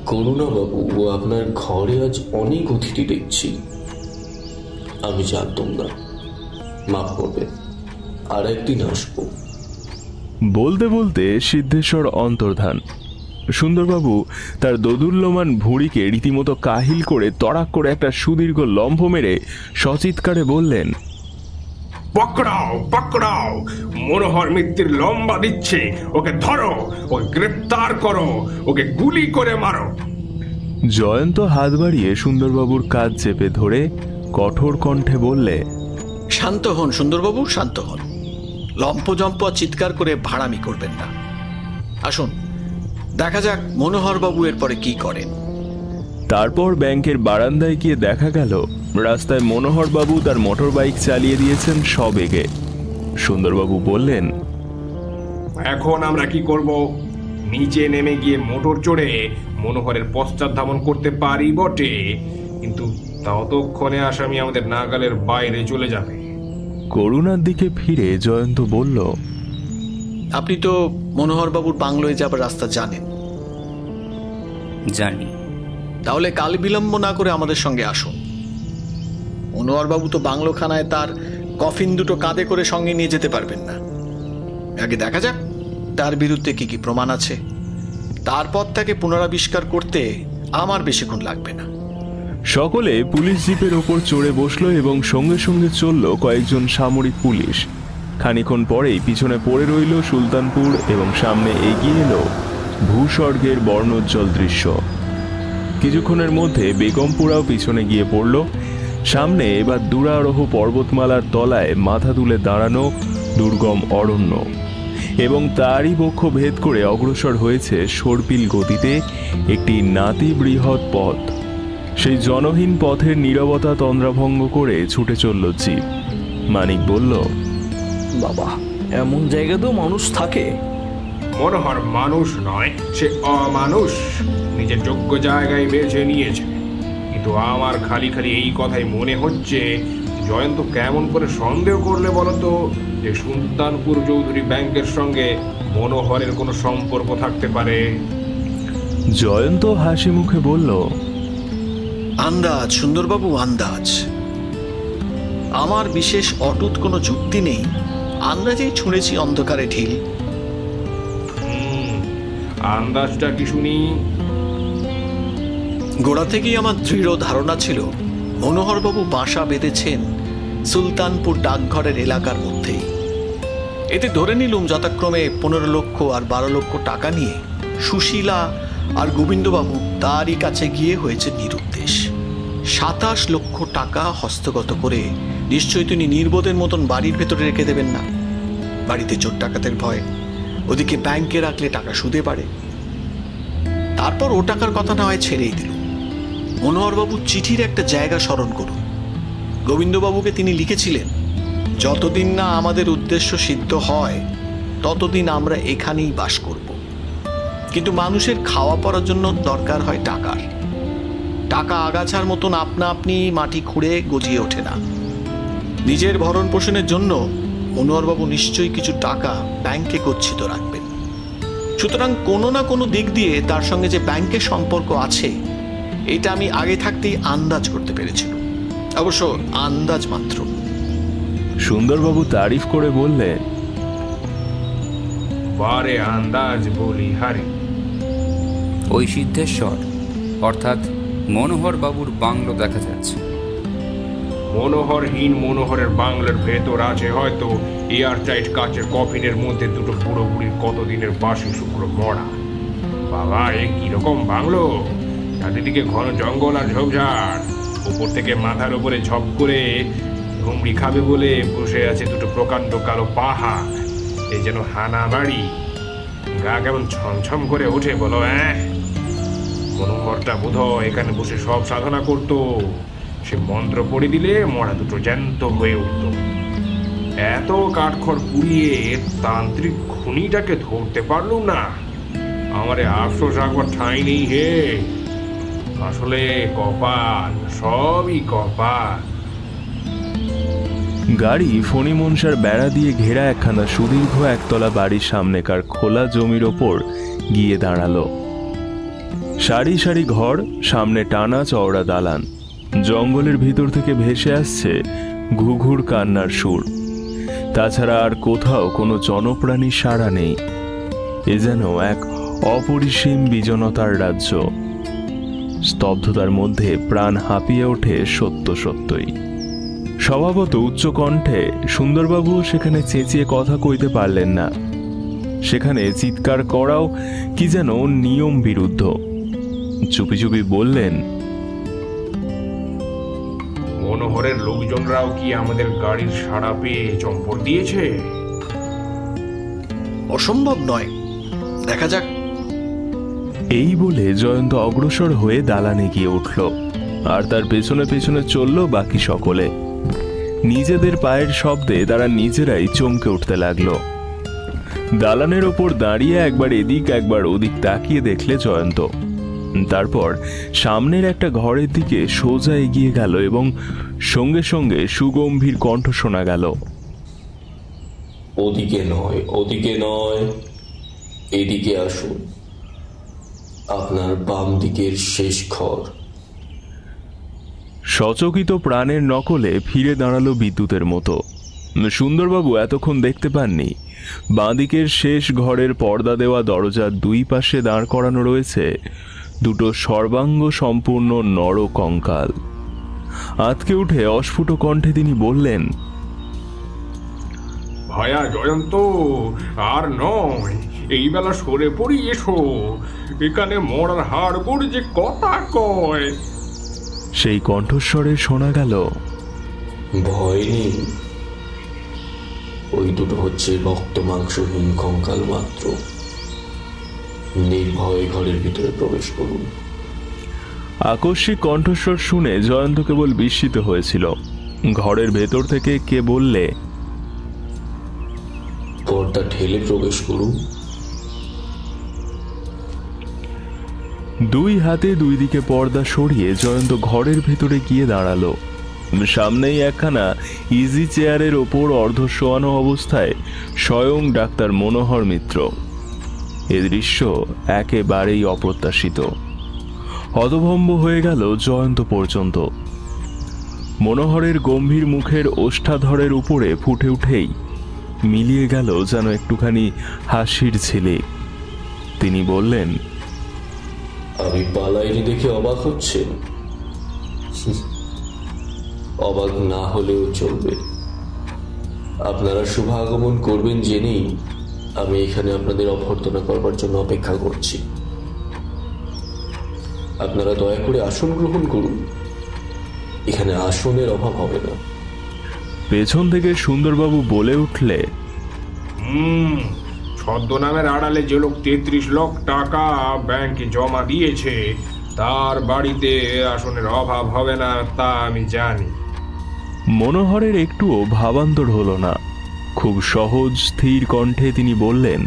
করুণাবাবু, আপনার ঘরে আজ অনেক অতিথি দেখছি। আমি জানতাম না, মাফ করবেন, আর একদিন আসবো। বলতে বলতে সিদ্ধেশ্বর অন্তর্ধান। সুন্দরবাবু তার দোদুল্যমান ভুঁড়িকে রীতিমতো কাহিল করে তড়াক করে একটা সুদীর্ঘ লম্ফ মেরে সচিৎকারে বললেন, পকড়াও পকড়াও, মনোহর মিত্তির লম্বা দিচ্ছে, ওকে ধরো, ওকে গ্রেপ্তার করো, ওকে গুলি করে মারো। জয়ন্ত হাত বাড়িয়ে সুন্দরবাবুর কাঁধ চেপে ধরে কঠোর কণ্ঠে বললে, শান্ত হন সুন্দরবাবু, শান্ত হন। লম্পজম্প চিৎকার করে ভাড়ামি করবেন না। আসুন, দেখা যাক মনোহর বাবু এরপরে কি করেন। তারপর ব্যাংকের বারান্দায় গিয়ে দেখা গেল রাস্তায় মনোহর বাবু তার মোটর বাইক চালিয়ে দিয়েছেন সবেগে। সুন্দরবাবু বললেন, এখন আমরা কি করব? নিচে নেমে গিয়ে মোটর চড়ে মনোহরের পশ্চাৎ ধাবন করতে পারি বটে, কিন্তু ততক্ষণে আসামি আমাদের নাগালের বাইরে চলে যাবে। করুণার দিকে ফিরে জয়ন্ত বলল, আপনি তো মনোহরবাবুর বাংলোয় যাবার রাস্তা জানেন। জানি। তাহলে কাল বিলম্ব না করে আমাদের সঙ্গে আসুন। মনোহরবাবু তো বাংলোখানায় তার কফিন দুটো কাঁধে করে সঙ্গে নিয়ে যেতে পারবেন না। আগে দেখা যাক তার বিরুদ্ধে কি কি প্রমাণ আছে, তারপর তাকে পুনরাবিষ্কার করতে আমার বেশিক্ষণ লাগবে না। সকলে পুলিশ জিপের ওপর চড়ে বসলো এবং সঙ্গে সঙ্গে চলল কয়েকজন সামরিক পুলিশ। খানিক্ষণ পরেই পিছনে পড়ে রইল সুলতানপুর এবং সামনে এগিয়ে এলো ভূস্বর্গের বর্ণোজ্জ্বল দৃশ্য। কিছুক্ষণের মধ্যে বেগমপুরাও পিছনে গিয়ে পড়ল। সামনে এবার দূরারোহ পর্বতমালার তলায় মাথা তুলে দাঁড়ানো দুর্গম অরণ্য এবং তারই বক্ষ ভেদ করে অগ্রসর হয়েছে সর্পিল গতিতে একটি নাতি বৃহৎ পথ। সেই জনহীন পথের নীরবতা তন্দ্রাভঙ্গ করে ছুটে চলল জিপ। মানিক বলল, বাবা, এমন জায়গাতেও মানুষ থাকে? মনোহর মানুষ নয়, সে অমানুষ। নিজের যোগ্য জায়গায় বেছে নিয়েছে। কিন্তু আমার খালি খালি এই কথাই মনে হচ্ছে, জয়ন্ত কেমন করে সন্দেহ করলে বলতো যে সুলতানপুর চৌধুরী ব্যাংকের সঙ্গে মনোহরের কোনো সম্পর্ক থাকতে পারে? জয়ন্ত হাসি মুখে বলল, আন্দাজ সুন্দরবাবু, আন্দাজ। আমার বিশেষ অটুট কোনো যুক্তি নেই, আন্দাজেই ছুঁড়েছি অন্ধকারে ঢিল। আন্দাজটা কি শুনি? গোড়া থেকেই আমার দৃঢ় ধারণা ছিল মনোহরবাবু বাসা বেঁধেছেন সুলতানপুর ডাকঘরের এলাকার মধ্যেই। এতে ধরে নিলুম যথাক্রমে 15 লক্ষ আর 12 লক্ষ টাকা নিয়ে সুশীলা আর গোবিন্দবাবু তারই কাছে গিয়ে হয়েছে নিরুদ্দেশ। 27 লক্ষ টাকা হস্তগত করে নিশ্চয়ই তিনি নির্বোধের মতন বাড়ির ভেতরে রেখে দেবেন না। বাড়িতে চোর ডাকাতের ভয়, ওদিকে ব্যাংকে রাখলে টাকা সুদে বাড়ে। তারপর ও টাকার কথা না হয় ছেড়েই দিল। মনোহরবাবুর চিঠির একটা জায়গা স্মরণ করুন। গোবিন্দবাবুকে তিনি লিখেছিলেন, যতদিন না আমাদের উদ্দেশ্য সিদ্ধ হয় ততদিন আমরা এখানেই বাস করব। কিন্তু মানুষের খাওয়া পড়ার জন্য দরকার হয় টাকার। টাকা আগাছার মতন আপনা আপনি মাটি খুঁড়ে গজিয়ে ওঠে না। নিজের ভরণ পোষণের জন্য মনোহরবাবু নিশ্চয়ই কিছু টাকা ব্যাংকে গচ্ছিত রাখবেন। সুতরাং কোনো না কোনো দিক দিয়ে তার সঙ্গে যে ব্যাংকের সম্পর্ক আছে, এটা আমি আগে থাকতেই আন্দাজ করতে পেরেছিলাম। অবশ্য আন্দাজ মাত্র। সুন্দরবাবু তারিফ করে বললেন, বারে আন্দাজ বলি হারি। ওই সিদ্ধেশ্বর অর্থাৎ মনোহর বাবুর বাংলো দেখা যাচ্ছে। মনোহরহীন মনোহরের বাংলার ভেতর আছে হয়তো এয়ারটাইট কাচের কফিনের মধ্যে দুটো বুড়ো বুড়ির কতদিনের বাসি শুক্র মরা। বাবা, এ কিরকম বাংলো! চারিদিকে ঘন জঙ্গল আর ঝোপঝাড়। উপর থেকে মাথার উপরে ঝপ করে ঘুমড়ি খাবে বলে বসে আছে দুটো প্রকাণ্ড কালো পাহাড়। এই যেন হানা বাড়ি। গা কেমন ছমছম করে ওঠে বলো। মনোহরটা বোধ এখানে বসে সব সাধনা করতো। সে মন্ত্র পড়ে দিলে মরা দুটো জ্যান্ত হয়ে উঠত। এত কাঠখড় পুড়িয়ে তান্ত্রিক খুনিটাকে ধরতে পারলুম না। আমারে আফসোস রাখবার ঠাঁই নেই হে। আসলে কপাল, সবই কপাল। গাড়ি ফণি মনসার বেড়া দিয়ে ঘেরা একখানা সুদীর্ঘ একতলা বাড়ির সামনেকার খোলা জমির ওপর গিয়ে দাঁড়ালো। সারি সারি ঘর, সামনে টানা চওড়া দালান। জঙ্গলের ভিতর থেকে ভেসে আসছে ঘুঘুর কান্নার সুর। তাছাড়া আর কোথাও কোনো জনপ্রাণীর সাড়া নেই। এ যেন এক অপরিসীম বিজনতার রাজ্য। স্তব্ধতার মধ্যে প্রাণ হাঁপিয়ে ওঠে সত্য সত্যই। স্বভাবত উচ্চ কণ্ঠে সুন্দরবাবুও সেখানে চেঁচিয়ে কথা কইতে পারলেন না। সেখানে চিৎকার করাও কি যেন নিয়ম বিরুদ্ধ। চুপি চুপি বললেন, মনোহরের লোকজনরাও কি আমাদের গাড়ির সাড়া পেয়ে চম্পট দিয়েছে? অসম্ভব নয়, দেখা যাক। এই বলে জয়ন্ত অগ্রসর হয়ে দালানে গিয়ে উঠল, আর তার পেছনে পেছনে চলল বাকি সকলে। নিজেদের পায়ের শব্দে তারা নিজেরাই চমকে উঠতে লাগলো। দালানের ওপর দাঁড়িয়ে একবার এদিক একবার ওদিক তাকিয়ে দেখলে জয়ন্ত। তারপর সামনের একটা ঘরের দিকে সোজা এগিয়ে গেল এবং সঙ্গে সঙ্গে সুগম্ভীর কণ্ঠ শোনা গেল, ওদিকে নয়, ওদিকে নয়, এদিকে আসুন। আপনার বাম দিকের শেষ ঘর। সচকিত প্রাণের নকলে ফিরে দাঁড়ালো বিদ্যুতের মতো। সুন্দরবাবু এতক্ষণ দেখতে পাননি বাঁদিকের শেষ ঘরের পর্দা দেওয়া দরজার দুই পাশে দাঁড় করানো রয়েছে দুটো সর্বাঙ্গ সম্পূর্ণ নর কঙ্কাল। আঁতকে উঠে অস্ফুট কণ্ঠে তিনি বললেন, ভায়া জয়ন্ত, আর নয়, এই বেলা সরে পড়ি, এসো। এখানে মরার হাড়গোড় যে কথা কয়। সেই কণ্ঠস্বরে শোনা গেল, ভয় নেই, ওই দুটো হচ্ছে রক্ত মাংসহীন কঙ্কাল মাত্র। নির্ভয়ে ঘরের ভিতরে প্রবেশ করুন। আকস্মিক কণ্ঠস্বর শুনে জয়ন্ত কেবল বিস্মিত হয়েছিল। ঘরের ভেতর থেকে কে বললে, পর্দা ঠেলে প্রবেশ করুন। দুই হাতে দুই দিকে পর্দা সরিয়ে জয়ন্ত ঘরের ভেতরে গিয়ে দাঁড়ালো। সামনেই একখানা ইজি চেয়ারের ওপর অর্ধ শোয়ানো অবস্থায় স্বয়ং ডাক্তার মনোহর মিত্র। এ দৃশ্য একেবারেই অপ্রত্যাশিত। হতভম্ব হয়ে গেল জয়ন্ত পর্যন্ত। মনোহরের গম্ভীর মুখের ওষ্ঠাধরের উপরে ফুটে উঠেই মিলিয়ে গেল যেন একটুখানি হাসির ঝিলিক। তিনি বললেন, আমি পালাইনি দেখে অবাক হচ্ছেন? অবাক না হলেও চলবে। আপনারা শুভ আগমন করবেন জেনেই আমি এখানে আপনাদের অভ্যর্থনা করবার জন্য অপেক্ষা করছি। আপনারা দয়া করে আসন গ্রহণ করুন, এখানে আসনের অভাব হবে না। পেছন থেকে সুন্দরবাবু বলে উঠলে, ছদ্মনামের আড়ালে যে লোক 33 লাখ টাকা ব্যাংকে জমা দিয়েছে তার বাড়িতে আসনের অভাব হবে না, তা আমি জানি। মনোহরের একটুও ভাবান্তর হলো না। খুব সহজ স্থির কণ্ঠে তিনি বললেন,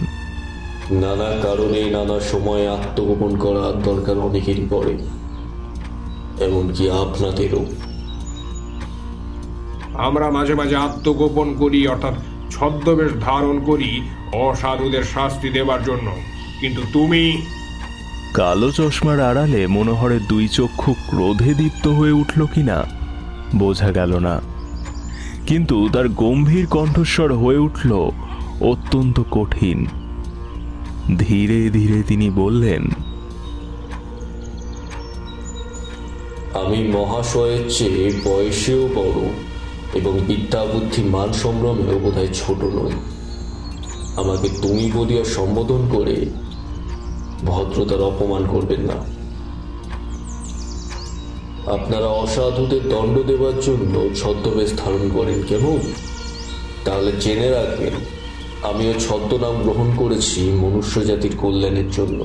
নানা কারণে নানা সময়ে আত্মগোপন করার দরকার অনেকেরই পড়ে, এমনকি আপনাদেরও। আমরা মাঝে মাঝে আত্মগোপন করি, অর্থাৎ ছদ্মবেশ ধারণ করি অসাধুদের শাস্তি দেবার জন্য, কিন্তু তুমি। কালো চশমার আড়ালে মনোহরের দুই চক্ষু ক্রোধে দীপ্ত হয়ে উঠল কিনা বোঝা গেল না, কিন্তু তার গম্ভীর কণ্ঠস্বর হয়ে উঠল অত্যন্ত কঠিন। ধীরে ধীরে তিনি বললেন, আমি মহাশয়ের চেয়ে বয়সেও বড় এবং বিদ্যা বুদ্ধি মান সম্ভ্রমেও বোধহয় ছোট নই। আমাকে তুমি বলিয়া সম্বোধন করে ভদ্রতার অপমান করবেন না। আপনারা অসাধুদের দণ্ড দেবার জন্য ছদ্মবেশ ধারণ করেন কেমন? তাহলে জেনে রাখবেন, আমিও ছদ্মনাম গ্রহণ করেছি মনুষ্য জাতির কল্যাণের জন্য।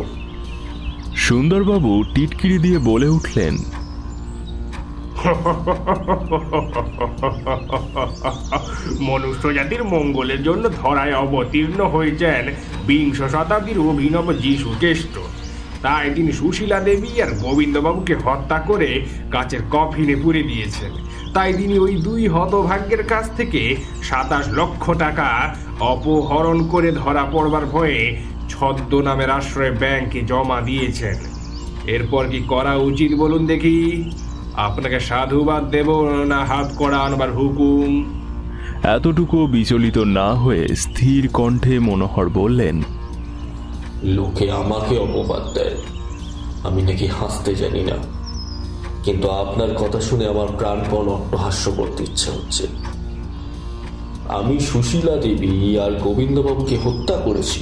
সুন্দরবাবু টিটকিরি দিয়ে বলে উঠলেন, মনুষ্য জাতির মঙ্গলের জন্য ধরায় অবতীর্ণ হয়েছেন বিংশ শতাব্দীর অভিনব যীশু খ্রিস্ট। তাই তিনি সুশীলা দেবী আর গোবিন্দবাবুকে হত্যা করে কাচের কফিনে পুরে দিয়েছেন। তাই তিনি ওই দুই হতভাগ্যের কাছ থেকে 27 লক্ষ টাকা অপহরণ করে ধরা পড়বার ভয়ে ছদ্মনামের আশ্রয়ে ব্যাংকে জমা দিয়েছেন। এরপর কি করা উচিত বলুন দেখি? আপনাকে সাধুবাদ দেব না হাত কড়া আনবার হুকুম? এতটুকু বিচলিত না হয়ে স্থির কণ্ঠে মনোহর বললেন, লোকে আমাকে অপবাদ দেয় আমি নাকি হাসতে জানি না, কিন্তু আপনার কথা শুনে আমার প্রাণপণ অট্টহাস্য করতে ইচ্ছা হচ্ছে। আমি সুশীলা দেবী আর গোবিন্দবাবুকে হত্যা করেছি।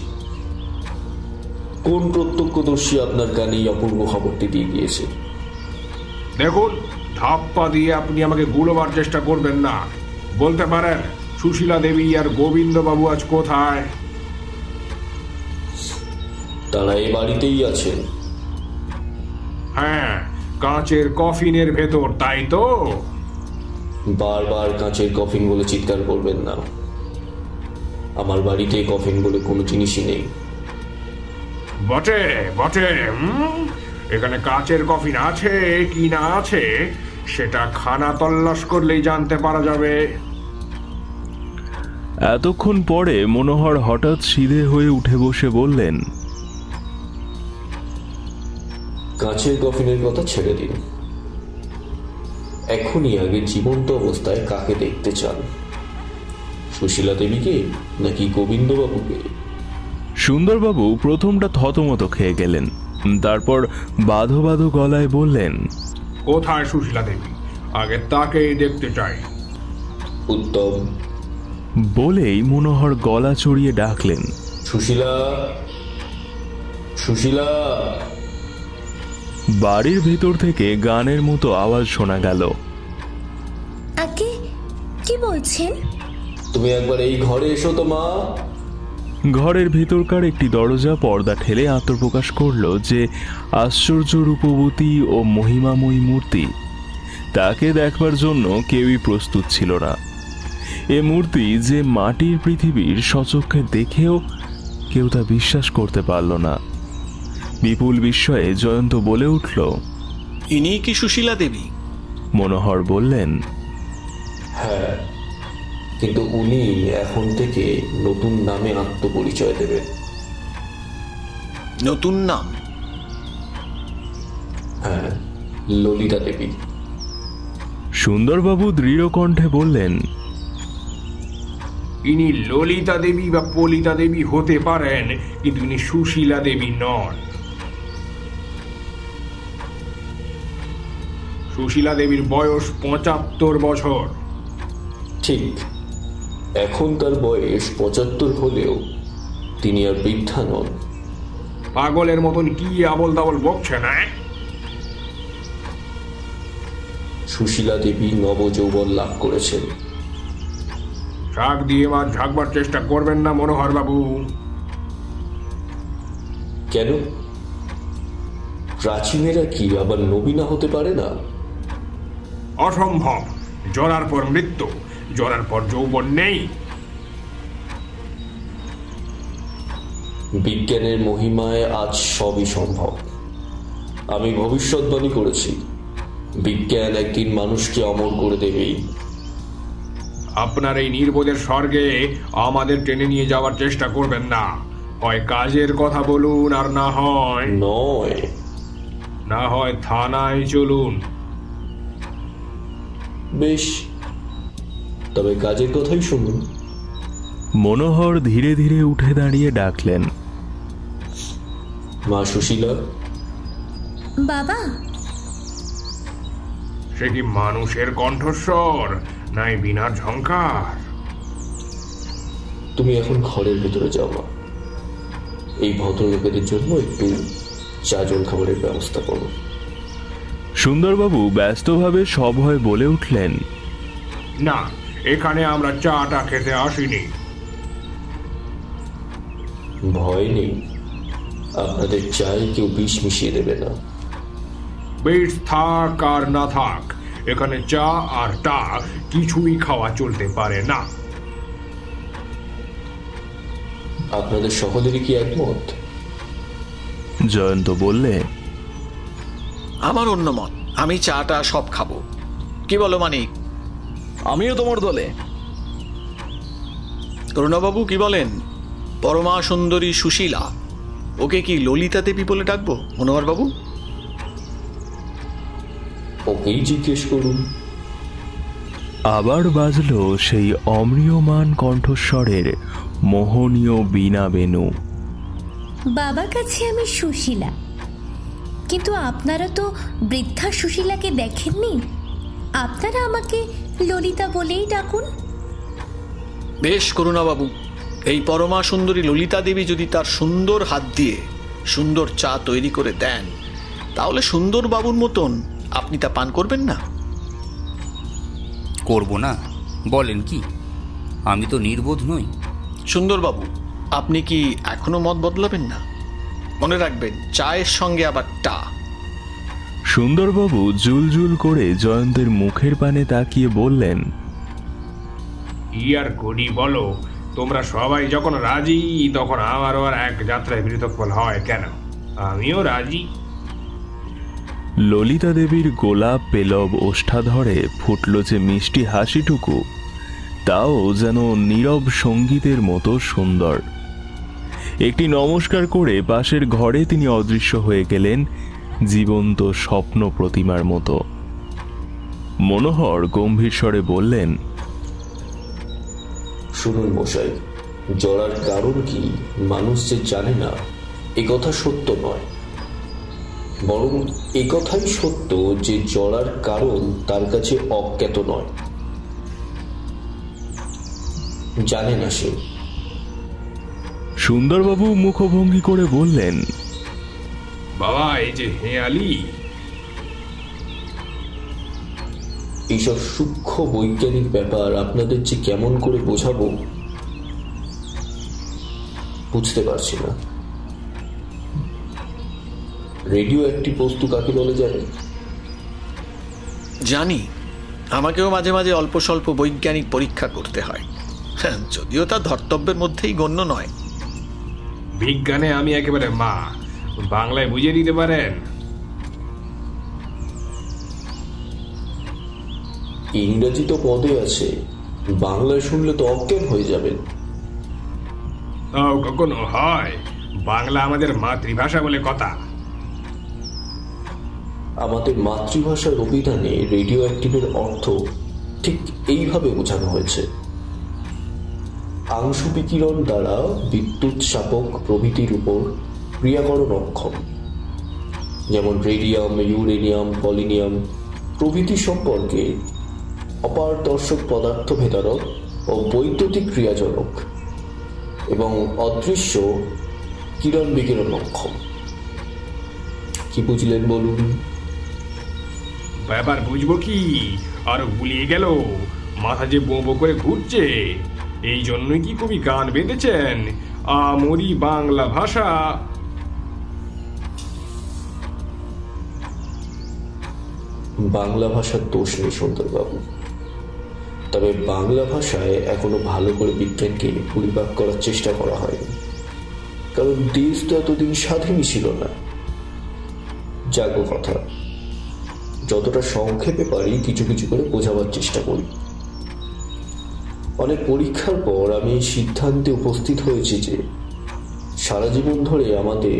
কোন প্রত্যক্ষদর্শী আপনার কানে এই অপূর্ব খবরটি দিয়ে দিয়েছে? দেখুন, ধাপ্পা দিয়ে আপনি আমাকে গুলোবার চেষ্টা করবেন না। বলতে পারেন সুশীলা দেবী আর গোবিন্দবাবু আজ কোথায়? তারা এ বাড়িতেই আছেন। হ্যাঁ, কাঁচের কফিনের ভেতর, তাই তো? বারবার কাঁচের কফিন বলে চিৎকার করবেন না। আমার বাড়িতে কফিন বলে কোনো জিনিসই নেই। বটে বটে, এখানে কাঁচের কফিন আছে কি না আছে সেটা খানা তল্লাশ করলেই জানতে পারা যাবে। এতক্ষণ পরে মনোহর হঠাৎ সিধে হয়ে উঠে বসে বললেন, কাঁচের কফিনের কথা ছেড়ে দিন। এখনই আগে জীবন্ত অবস্থায় কাকে দেখতে চান, সুশীলা দেবীকে নাকি গোবিন্দবাবুকে? সুন্দরবাবু প্রথমটা থতমত খেয়ে গেলেন, তারপর বাঁধো বাঁধো গলায় বললেন, কোথায় সুশীলা দেবী? আগে তাকেই দেখতে চাই। উত্তম। বলেই মনোহর গলা চড়িয়ে ডাকলেন, সুশীলা, সুশীলা। বাড়ির ভেতর থেকে গানের মতো আওয়াজ শোনা গেল। আগে কি বলছেন? তুমি একবার এই ঘরে এসো তো মা। ঘরের ভেতরকার একটি দরজা পর্দা ঠেলে আত্মপ্রকাশ করল যে আশ্চর্য রূপবতী ও মহিমাময়ী মূর্তি। তাকে দেখবার জন্য কেউই প্রস্তুত ছিল না। এ মূর্তি যে মাটির পৃথিবীর সচক্ষে দেখেও কেউ তা বিশ্বাস করতে পারল না। বিপুল বিস্ময়ে জয়ন্ত বলে উঠল, ইনি কি সুশীলা দেবী? মনোহর বললেন, হ্যাঁ, কিন্তু উনি এখন থেকে নতুন নামে আত্মপরিচয় দেবেন। নতুন নাম? হ্যাঁ, ললিতা দেবী। সুন্দরবাবু দৃঢ় কণ্ঠে বললেন, ইনি ললিতা দেবী বা পলিতা দেবী হতে পারেন, কিন্তু ইনি সুশীলা দেবী নন। সুশীলা দেবীর বয়স ৭৫ বছর। ঠিক, এখন তার বয়স ৭৫ হলেও তিনি আর বৃদ্ধা নন। পাগলের মতন কি আবল তাবল বকছে না? সুশীলা দেবী নবযৌবন লাভ করেছেন। শাক দিয়ে মাছ ঝাঁকবার চেষ্টা করবেন না মনোহর বাবু। কেন? প্রাচীনেরা কি আবার নবীনা হতে পারে না? অসম্ভব। জরার পর মৃত্যু, জরার পর যৌবন নেই। বিজ্ঞানের মহিমায় আজ সবই সম্ভব। আমি ভবিষ্যৎবাণী করেছি, বিজ্ঞান একদিন মানুষকে অমর করে দেবেই। আপনার এই নির্বোধের স্বর্গে আমাদের টেনে নিয়ে যাওয়ার চেষ্টা করবেন না। হয় কাজের কথা বলুন, আর না হয় থানায় চলুন। বেশ, তবে কাজের কথাই শুনুন। মনোহর ধীরে ধীরে উঠে দাঁড়িয়ে ডাকলেন, মা সুশীলা। বাবা। সে কি মানুষের কণ্ঠস্বর, নাই বিনার ঝংকার? তুমি এখন ঘরের ভেতরে যাও মা। এই ভদ্রলোকেদের জন্য একটু চা জল খাবারের ব্যবস্থা করো। সুন্দরবাবু ব্যস্তভাবে সভয়ে বলে উঠলেন, না, এখানে আমরা চাটা খেতে আসিনি। ভয় নেই, আপনাদের চায়ে কেউ বিষ মিশিয়ে দেবে না। বিষ থাক আর না থাক, এখানে চা আর টা কিছুই খাওয়া চলতে পারে না। আপনাদের সকলেরই কি একমত? জয়ন্ত বললে, আমার অন্য মত। আমি চাটা সব খাবো। কি বলো মানিক? আমিও তোমার দলে। করুণাবাবু কি বলেন? পরমা সুন্দরী সুশীলা, ওকে কি ললিতা দেবী বলে ডাকবো মনোহর বাবু? ওকেই জিজ্ঞেস করুন। আবার বাজল সেই অম্রিয়মান কণ্ঠস্বরের মোহনীয় বীণা বেণু। বাবার কাছে আমি সুশীলা, কিন্তু আপনারা তো বৃদ্ধা সুশীলাকে দেখেননি। আপনারা আমাকে ললিতা বলেই ডাকুন। বেশ করুণাবাবু, এই পরমা সুন্দরী ললিতা দেবী যদি তার সুন্দর হাত দিয়ে সুন্দর চা তৈরি করে দেন, তাহলে সুন্দর বাবুর মতন আপনি তা পান করবেন না? করব না? বলেন কি? আমি তো নির্বোধ নই। সুন্দরবাবু, আপনি কি এখনো মত বদলাবেন না? মনে রাখবেন, চায়ের সঙ্গে আবার টা। সুন্দরবাবু জুলজুল করে জয়ন্তের মুখের পানে তাকিয়ে বললেন, কি আর করি বলো? তোমরা সবাই যখন রাজি, তখন আমারও আর এক যাত্রায় বৃতফল হয় কেন? আমিও রাজি। ললিতা দেবীর গোলাপ পেলব ওষ্ঠাধরে ফুটল যে মিষ্টি হাসিটুকু, তাও যেন নীরব সঙ্গীতের মতো সুন্দর। একটি নমস্কার করে পাশের ঘরে তিনি অদৃশ্য হয়ে গেলেন জীবন্ত স্বপ্ন প্রতিমার মতো। মনোহর গম্ভীর স্বরে বললেন, শুনুন মশাই, জড়ার কারণ কি মানুষ যে জানে না এ কথা সত্য নয়, বরং এ কথাই সত্য যে জড়ার কারণ তার কাছে অজ্ঞাত নয়, জানে না সে। সুন্দরবাবু মুখভঙ্গি করে বললেন, বাবা এই যে হেঁয়ালি, এইসব সূক্ষ্ম বৈজ্ঞানিক ব্যাপার আপনাদের যে কেমন করে বোঝাবো বুঝতে পারছি না। রেডিও একটি বস্তু কাকে বলে জানেন? জানি, আমাকেও মাঝে মাঝে অল্প স্বল্প বৈজ্ঞানিক পরীক্ষা করতে হয়, যদিও তা ধর্তব্যের মধ্যেই গণ্য নয়। বিজ্ঞানে আমি একেবারে মা, বাংলায় বুঝিয়ে দিতে পারেন? ইংরেজি তো পদে আছে, বাংলায় শুনলে তো অজ্ঞান হয়ে যাবেন। তাও কখনো হয়? বাংলা আমাদের মাতৃভাষা বলে কথা। আমাদের মাতৃভাষার অভিধানে রেডিও অ্যাক্টিভের অর্থ ঠিক এইভাবে বোঝানো হয়েছে: আংশু বিকিরণ দ্বারা বিদ্যুৎ চাপক প্রভৃতির উপর ক্রিয়াকরণ অক্ষম, যেমন রেডিয়াম, ইউরেনিয়াম, পলিনিয়াম প্রভৃতি সম্পর্কে অপারদর্শক পদার্থ ভেদারক ও বৈদ্যুতিক ক্রিয়াজনক, এবং অদৃশ্য কিরণ বিকিরণ অক্ষম। কি বুঝলেন বলুন? ব্যাপার বুঝবো কি, আরো গুলিয়ে গেল, মাথা যে বো বো করে ঘুরছে। এই জন্যই কি কবি গান বেঁধেছেন, আমরি বাংলা ভাষা। বাংলা ভাষার দোষ নেই সুন্দরবাবু, তবে বাংলা ভাষায় এখনো ভালো করে বিজ্ঞানকে পরিপাক করার চেষ্টা করা হয়নি, কারণ দেশ তো এতদিন স্বাধীনই ছিল না। জাগো কথা, যতটা সংক্ষেপে পারি কিছু কিছু করে বোঝাবার চেষ্টা করি। অনেক পরীক্ষার পর আমি এই সিদ্ধান্তে উপস্থিত হয়েছি যে সারা জীবন ধরে আমাদের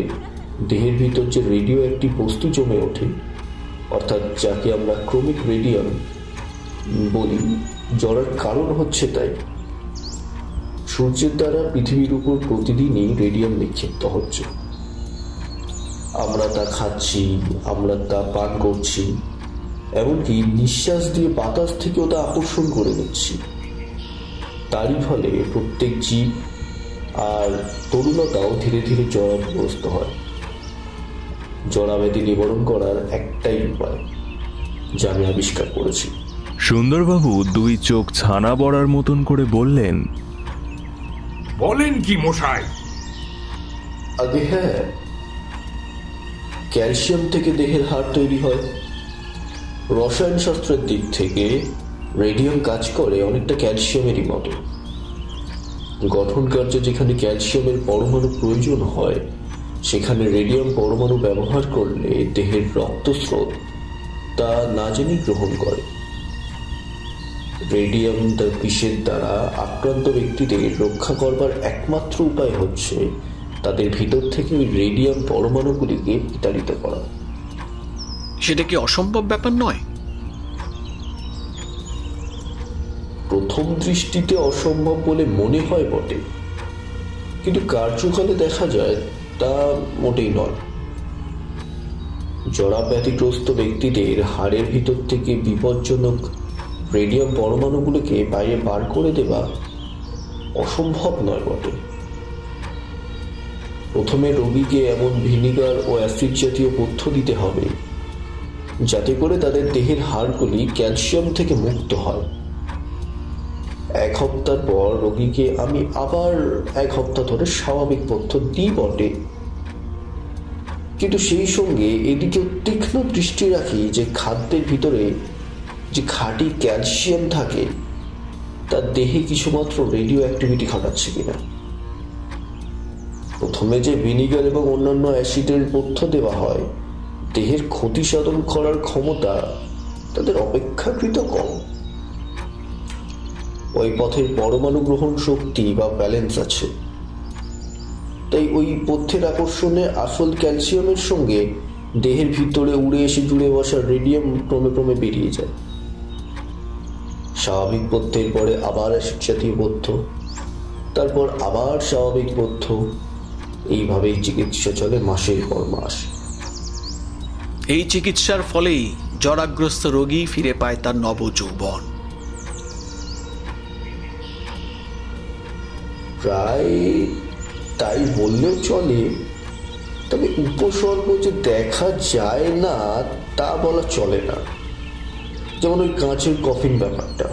দেহের ভিতর যে রেডিও একটি বস্তু জমে ওঠে, অর্থাৎ যাকে আমরা ক্রমিক রেডিয়াম বলি, জড়ার কারণ হচ্ছে তাই সূর্যের দ্বারা পৃথিবীর উপর প্রতিদিনই রেডিয়াম নিক্ষিপ্ত হচ্ছে। আমরা তা খাচ্ছি, আমরা তা পান করছি, এমনকি নিঃশ্বাস দিয়ে বাতাস থেকেও তা আকর্ষণ করে নিচ্ছি। তারই ফলে প্রত্যেক জীব আর তরুণতাও ধীরে ধীরে জড়াগ্রস্ত হয়। জড়াব্যাধি নিবারণ করার একটাই উপায়, যা আমি আবিষ্কার করেছি। সুন্দরবাবু দুই চোখ ছানা বড়ার মতন করে বললেন, বলেন কি মশাই? আগে হ্যাঁ, ক্যালসিয়াম থেকে দেহের হাড় তৈরি হয়। রসায়ন শাস্ত্রের দিক থেকে রেডিয়াম কাজ করে অনেকটা ক্যালসিয়ামেরই মতো। গঠন কার্যে যেখানে ক্যালসিয়ামের পরমাণু প্রয়োজন হয়, সেখানে রেডিয়াম পরমাণু ব্যবহার করলে দেহের রক্তস্রোত তা না জেনে গ্রহণ করে। রেডিয়াম তার বিষের দ্বারা আক্রান্ত ব্যক্তিদের রক্ষা করবার একমাত্র উপায় হচ্ছে তাদের ভিতর থেকে ওই রেডিয়াম পরমাণুগুলিকে বিতাড়িত করা। সেটা কি অসম্ভব ব্যাপার নয়? প্রথম দৃষ্টিতে অসম্ভব বলে মনে হয় বটে, কিন্তু কার্যকালে দেখা যায় তা মোটেই নয়। জড়া ব্যাধিগ্রস্ত ব্যক্তিদের হাড়ের ভিতর থেকে বিপজ্জনক রেডিয়াম পরমাণুগুলোকে বাইরে বার করে দেওয়া অসম্ভব নয় বটে। প্রথমে রোগীকে এমন ভিনিগার ও অ্যাসিড জাতীয় পথ্য দিতে হবে যাতে করে তাদের দেহের হাড়গুলি ক্যালসিয়াম থেকে মুক্ত হয়। 1 সপ্তাহ পর রোগীকে আমি আবার 1 সপ্তাহ ধরে স্বাভাবিক পথ্য দিই বটে, কিন্তু সেই সঙ্গে এদিকে তীক্ষ্ণ দৃষ্টি রাখি যে খাদ্যের ভিতরে যে খাঁটি ক্যালসিয়াম থাকে তার দেহে কিছুমাত্র রেডিও অ্যাক্টিভিটি ঘটাচ্ছে কিনা। প্রথমে যে ভিনিগার এবং অন্যান্য অ্যাসিডের পথ্য দেওয়া হয়, দেহের ক্ষতি সাধন করার ক্ষমতা তাদের অপেক্ষাকৃত কম। ওই পথের পরমাণু গ্রহণ শক্তি বা ব্যালেন্স আছে। তাই ওই পথ্যের আকর্ষণে আসল ক্যালসিয়ামের সঙ্গে দেহের ভিতরে উড়ে এসে জুড়ে বসা রেডিয়াম ক্রমে ক্রমে বেরিয়ে যায়। স্বাভাবিক পথ্যের পরে আবার অ্যাসিড জাতীয় পথ্য, তারপর আবার স্বাভাবিক পথ্য। এইভাবেই চিকিৎসা চলে মাসের পর মাস। এই চিকিৎসার ফলেই জরাগ্রস্ত রোগী ফিরে পায় তার নবযৌবন। প্রায় তাই বললেও চলে, তবে উপসর্গ যে দেখা যায় না তা বলা চলে না। যেমন ওই কাঁচের কফিন ব্যাপারটা,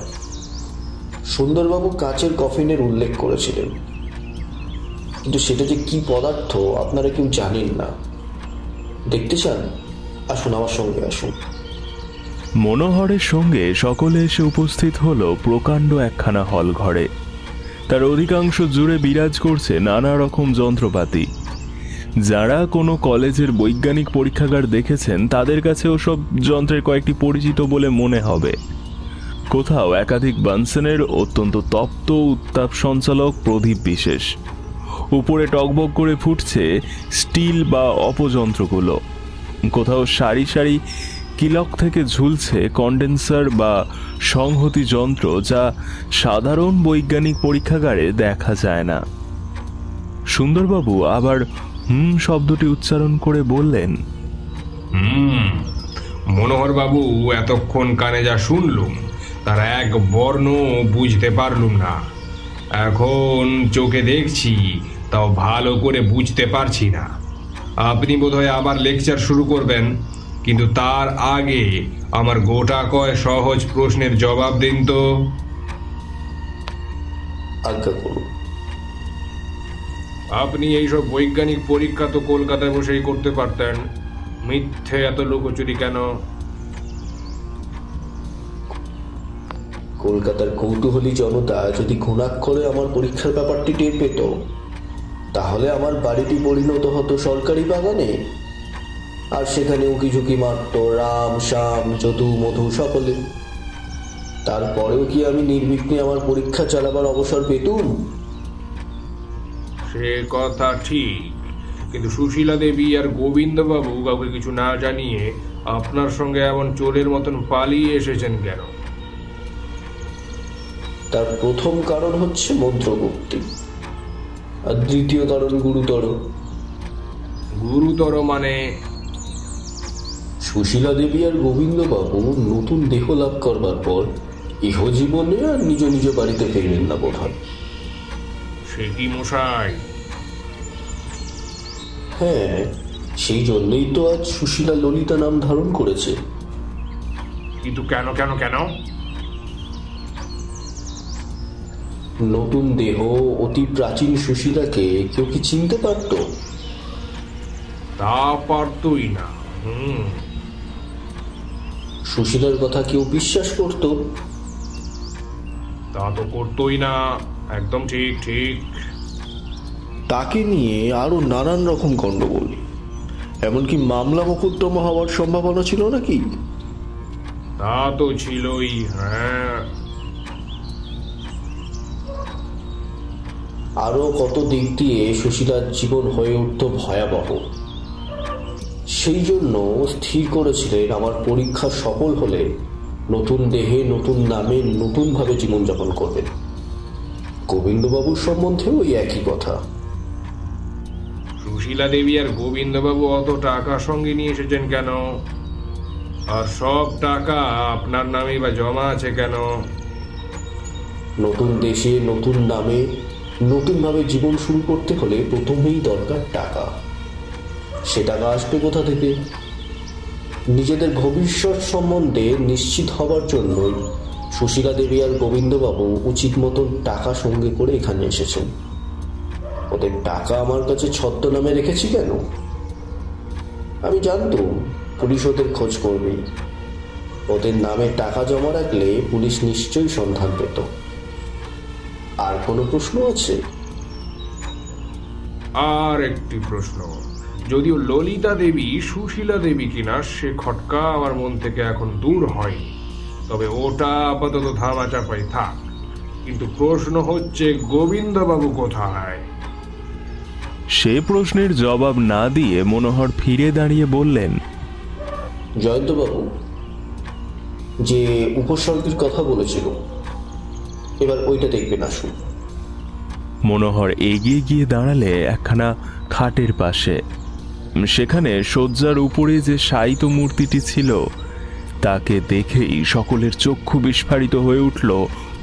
সুন্দরবাবু কাঁচের কফিনের উল্লেখ করেছিলেন, কিন্তু সেটা যে কি পদার্থ আপনারা কেউ জানেন না। দেখতে চান? আসুন, আমার সঙ্গে আসুন। মনোহরের সঙ্গে সকলে এসে উপস্থিত হলো প্রকাণ্ড একখানা হল ঘরে। তার অধিকাংশ জুড়ে বিরাজ করছে নানা রকম যন্ত্রপাতি। যারা কোনো কলেজের বৈজ্ঞানিক পরীক্ষাগার দেখেছেন তাদের কাছেও সব যন্ত্রের কয়েকটি পরিচিত বলে মনে হবে। কোথাও একাধিক বানসেনের অত্যন্ত তপ্ত উত্তাপ সঞ্চালক প্রদীপ বিশেষ, উপরে টকবক করে ফুটছে স্টিল বা অপযন্ত্রগুলো। কোথাও সারি সারি কিলক থেকে ঝুলছে কন্ডেন্সার বা সংহতি যন্ত্র, যা সাধারণ বৈজ্ঞানিক পরীক্ষাগারে দেখা যায় না। সুন্দরবাবু আবার শব্দটি উচ্চারণ করে বললেন, মনোহর বাবু, এতক্ষণ কানে যা শুনলুম তার এক বর্ণ বুঝতে পারলুম না। এখন চোখে দেখছি, তাও ভালো করে বুঝতে পারছি না। আপনি বোধহয় আবার লেকচার শুরু করবেন, কিন্তু তার আগে আমার গোটা কয় সহজ প্রশ্নের জবাব দিন তো। আজ্ঞা করুন। আপনি এইসব বৈজ্ঞানিক পরীক্ষা তো কলকাতায় বসেই করতে পারতেন, মিথ্যে এত লুকোচুরি কেন? কলকাতার কৌতূহলী জনতা যদি ঘুণাক্ষরে আমার পরীক্ষার ব্যাপারটি টের পেত, তাহলে আমার বাড়িটি পরিণত হতো সরকারি বাগানে, আর সেখানে উকিঝুঁকি মারত রাম শ্যাম যদু মধু সকলে। তারপরেও কি আমি নির্বিঘ্নে আমার পরীক্ষা চালাবার অবসর পেতুম? সে কথা ঠিক, কিন্তু সুশীলা দেবী আর গোবিন্দবাবু কাউকে কিছু না জানিয়ে আপনার সঙ্গে এমন চোরের মতন পালিয়ে এসেছেন কেন? তার প্রথম কারণ হচ্ছে মন্ত্রগুপ্তি, আর দ্বিতীয় কারণ গুরুতর। গুরুতর মানে? সুশীলা দেবী আর গোবিন্দবাবু নতুন দেহ লাভ করবার পর ইহজীবনে আর নিজ নিজ বাড়িতে ফিরলেন না বোধ হয়। সে কি মশাই? হ্যাঁ, সেই জন্যই তো আজ সুশীলা ললিতা নাম ধারণ করেছে। কিন্তু কেন কেন কেন? নতুন দেহ অতি প্রাচীন সুশীলাকে কেউ কি চিনতে পারত? তা পারতই না। সুশীলার কথা কেউ বিশ্বাস করত? তা তো করতই না। একদম ঠিক ঠিক। তাকে নিয়ে আরো নানান রকম গন্ডগোল, এমনকি মামলা মোকদ্দমা হওয়ার সম্ভাবনা ছিল নাকি? তা তো ছিলই। হ্যাঁ, আরো কত দিক দিয়ে সুশীলার জীবন হয়ে উঠত ভয়াবহ। সেই জন্য স্থির করেছিলেন আমার পরীক্ষা সফল হলে নতুন দেহে নতুন নামে নতুনভাবে জীবনযাপন করবেন। গোবিন্দবাবুর সম্বন্ধেও ওই একই কথা। সুশীলা দেবী আর গোবিন্দবাবু অত টাকা সঙ্গে নিয়ে এসেছেন কেন? আর সব টাকা আপনার নামে বা জমা আছে কেন? নতুন দেশে নতুন নামে নতুনভাবে জীবন শুরু করতে হলে প্রথমেই দরকার টাকা। সে টাকা আসবে কোথা থেকে? নিজেদের ভবিষ্যৎ সম্বন্ধে নিশ্চিত হবার জন্যই সুশীলা দেবী আর গোবিন্দবাবু উচিত মতন টাকা সঙ্গে করে এখানে এসেছেন। ওদের টাকা আমার কাছে ছদ্মনামে রেখেছি কেন? আমি জানতাম পুলিশ ওদের খোঁজ করবে। ওদের নামে টাকা জমা রাখলে পুলিশ নিশ্চয়ই সন্ধান পেত। আর কোনো প্রশ্ন আছে? আর একটি প্রশ্ন, যদিও ললিতা দেবী সুশীলা দেবী কিনা সে খটকা আমার মন থেকে এখন দূর হয়নি, তবে ওটা আপাতত ধামা চাপাই থাক। কিন্তু প্রশ্ন হচ্ছে গোবিন্দবাবু কোথায়? সে প্রশ্নের জবাব না দিয়ে মনোহর ফিরে দাঁড়িয়ে বললেন, জয়ন্তবাবু যে উপসর্গের কথা বলেছিল, এবার ওইটা দেখবেন, আসুন। মনোহর এগিয়ে গিয়ে দাঁড়ালে একখানা খাটের পাশে। সেখানে শয্যার উপরে যে শায়িত মূর্তিটি ছিল তাকে দেখেই সকলের চক্ষু বিস্ফারিত হয়ে উঠল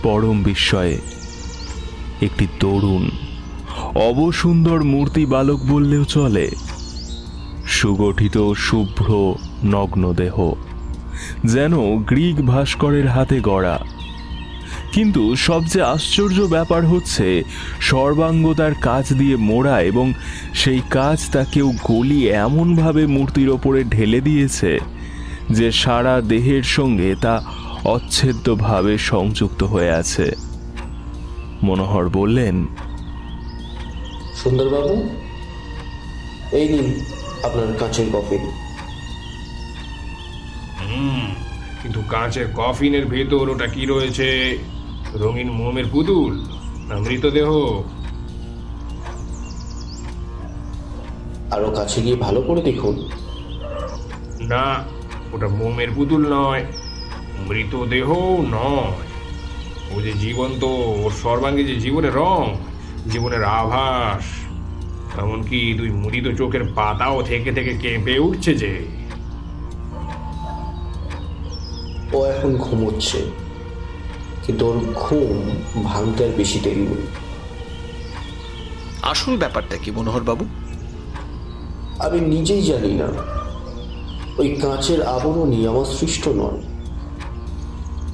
পরম বিস্ময়ে। একটি তরুণ অবসুন্দর মূর্তি বালক বললেও চলে। সুগঠিত শুভ্র নগ্ন দেহ, যেন গ্রিক ভাস্করের হাতে গড়া। কিন্তু সবচেয়ে আশ্চর্য ব্যাপার হচ্ছে সর্বাঙ্গ তার কাচ দিয়ে মোড়া, এবং সেই কাচ তা কেউ গলিয়ে এমনভাবে মূর্তির ওপরে ঢেলে দিয়েছে যে সারা দেহের সঙ্গে তা অচ্ছেদ্যভাবে সংযুক্ত হয়ে আছে। মনোহর বললেন, সুন্দরবাবু, এই নিন আপনার কাঁচের কফিন। কিন্তু কাঁচের কফিনের ভেতর ওটা কি রয়েছে? রঙিন মোমের পুতুল না মৃতদেহ? আরো কাছে গিয়ে ভালো করে দেখুন। না, ওটা মোমের পুতুল নয়, মৃতদেহ নয়। ও যে জীবন্ত, ওর সর্বাঙ্গে যে জীবনের রং, জীবনের আভাস, এমনকি দুই মুড়িত চোখের পাতাও থেকে থেকে কেঁপে উঠছে যে। ও এখন ঘুমোচ্ছে, কিন্তু ওর ঘুম ভাঙতে আর বেশি দেরি নেই। আসল ব্যাপারটা কি মনোহর বাবু? আমি নিজেই জানি না। ওই কাঁচের আবরণই আমার সৃষ্ট নয়।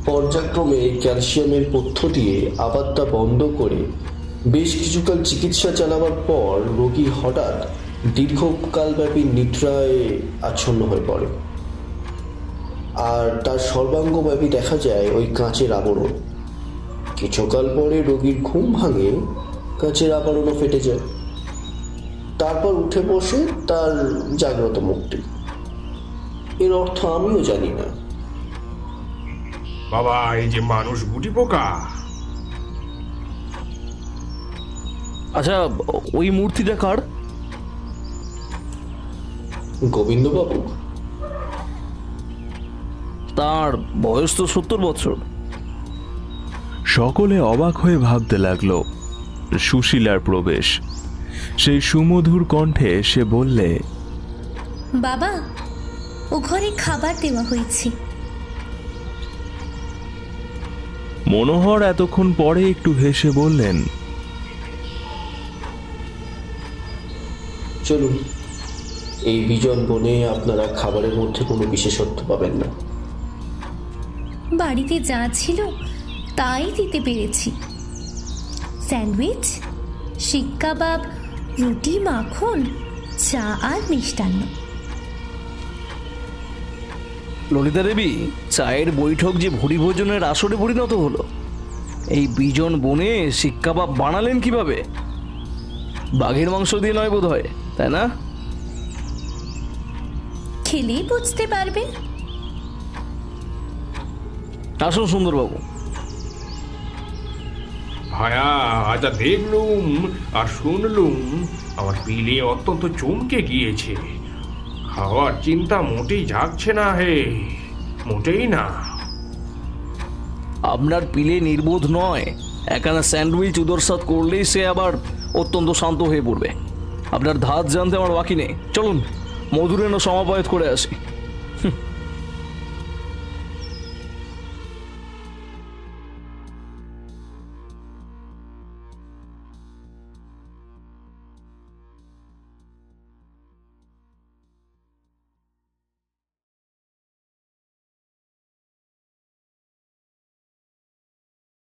পর্যায়ক্রমে ক্যালসিয়ামের পথ্য দিয়ে আবার তা বন্ধ করে বেশ কিছুকাল চিকিৎসা চালাবার পর রোগী হঠাৎ দীর্ঘকালব্যাপী নিদ্রায় আচ্ছন্ন হয়ে পড়ে, আর তার সর্বাঙ্গব্যাপী দেখা যায় ওই কাঁচের আবরণ। কিছুকাল পরে রোগীর ঘুম ভাঙে, কাঁচের আবরণও ফেটে যায়। তারপর উঠে বসে তার জাগ্রত মুক্তি। এর অর্থ আমিও জানি না। বাবা, এই যে মানুষ গুটি পোকা। আচ্ছা, ওই মূর্তিটা কার? গোবিন্দবাবু। তার বয়স তো 70 বছর। সকলে অবাক হয়ে ভাবতে লাগলো। সুশীলার প্রবেশ। সেই সুমধুর কণ্ঠে সে বললে, বাবা, ও ঘরে খাবার দেওয়া হয়েছে। মনোহর এতক্ষণ পরে একটু হেসে বললেন, চলুন, এই বিজন বনে আপনারা খাবারের মধ্যে কোনো বিশেষত্ব পাবেন না। বাড়িতে যা ছিল তাই দিতে পেরেছি। স্যান্ডউইচ, শিক কাবাব, রুটি, মাখন, চা আর মিষ্টান্ন। ললিতা দেবী, চায়ের বৈঠক যে ভুরি ভোজনের আসরে পরিণত হলো, এই বিজন বনে শিক কাবাব বানালেন কিভাবে? বাঘের মাংস দিয়ে নয় বোধ হয়, তাই না? খেলেই বুঝতে পারবেন। আসুন সুন্দরবাবু। ভায়া, আজ দেখলুম আর শুনলুম, আমার পিলে অত্যন্ত চমকে গিয়েছে। খাওয়ার চিন্তা মোটেই যাচ্ছে না হে, মোটেই না। আপনার পিলে নির্বোধ নয়, একখানা স্যান্ডউইচ উদরসাদ করলেই সে আবার অত্যন্ত শান্ত হয়ে পড়বে। আপনার ধাত জানতে আমার বাকি নেই। চলুন, মধুরেণ সমাপয়েত করে আসি।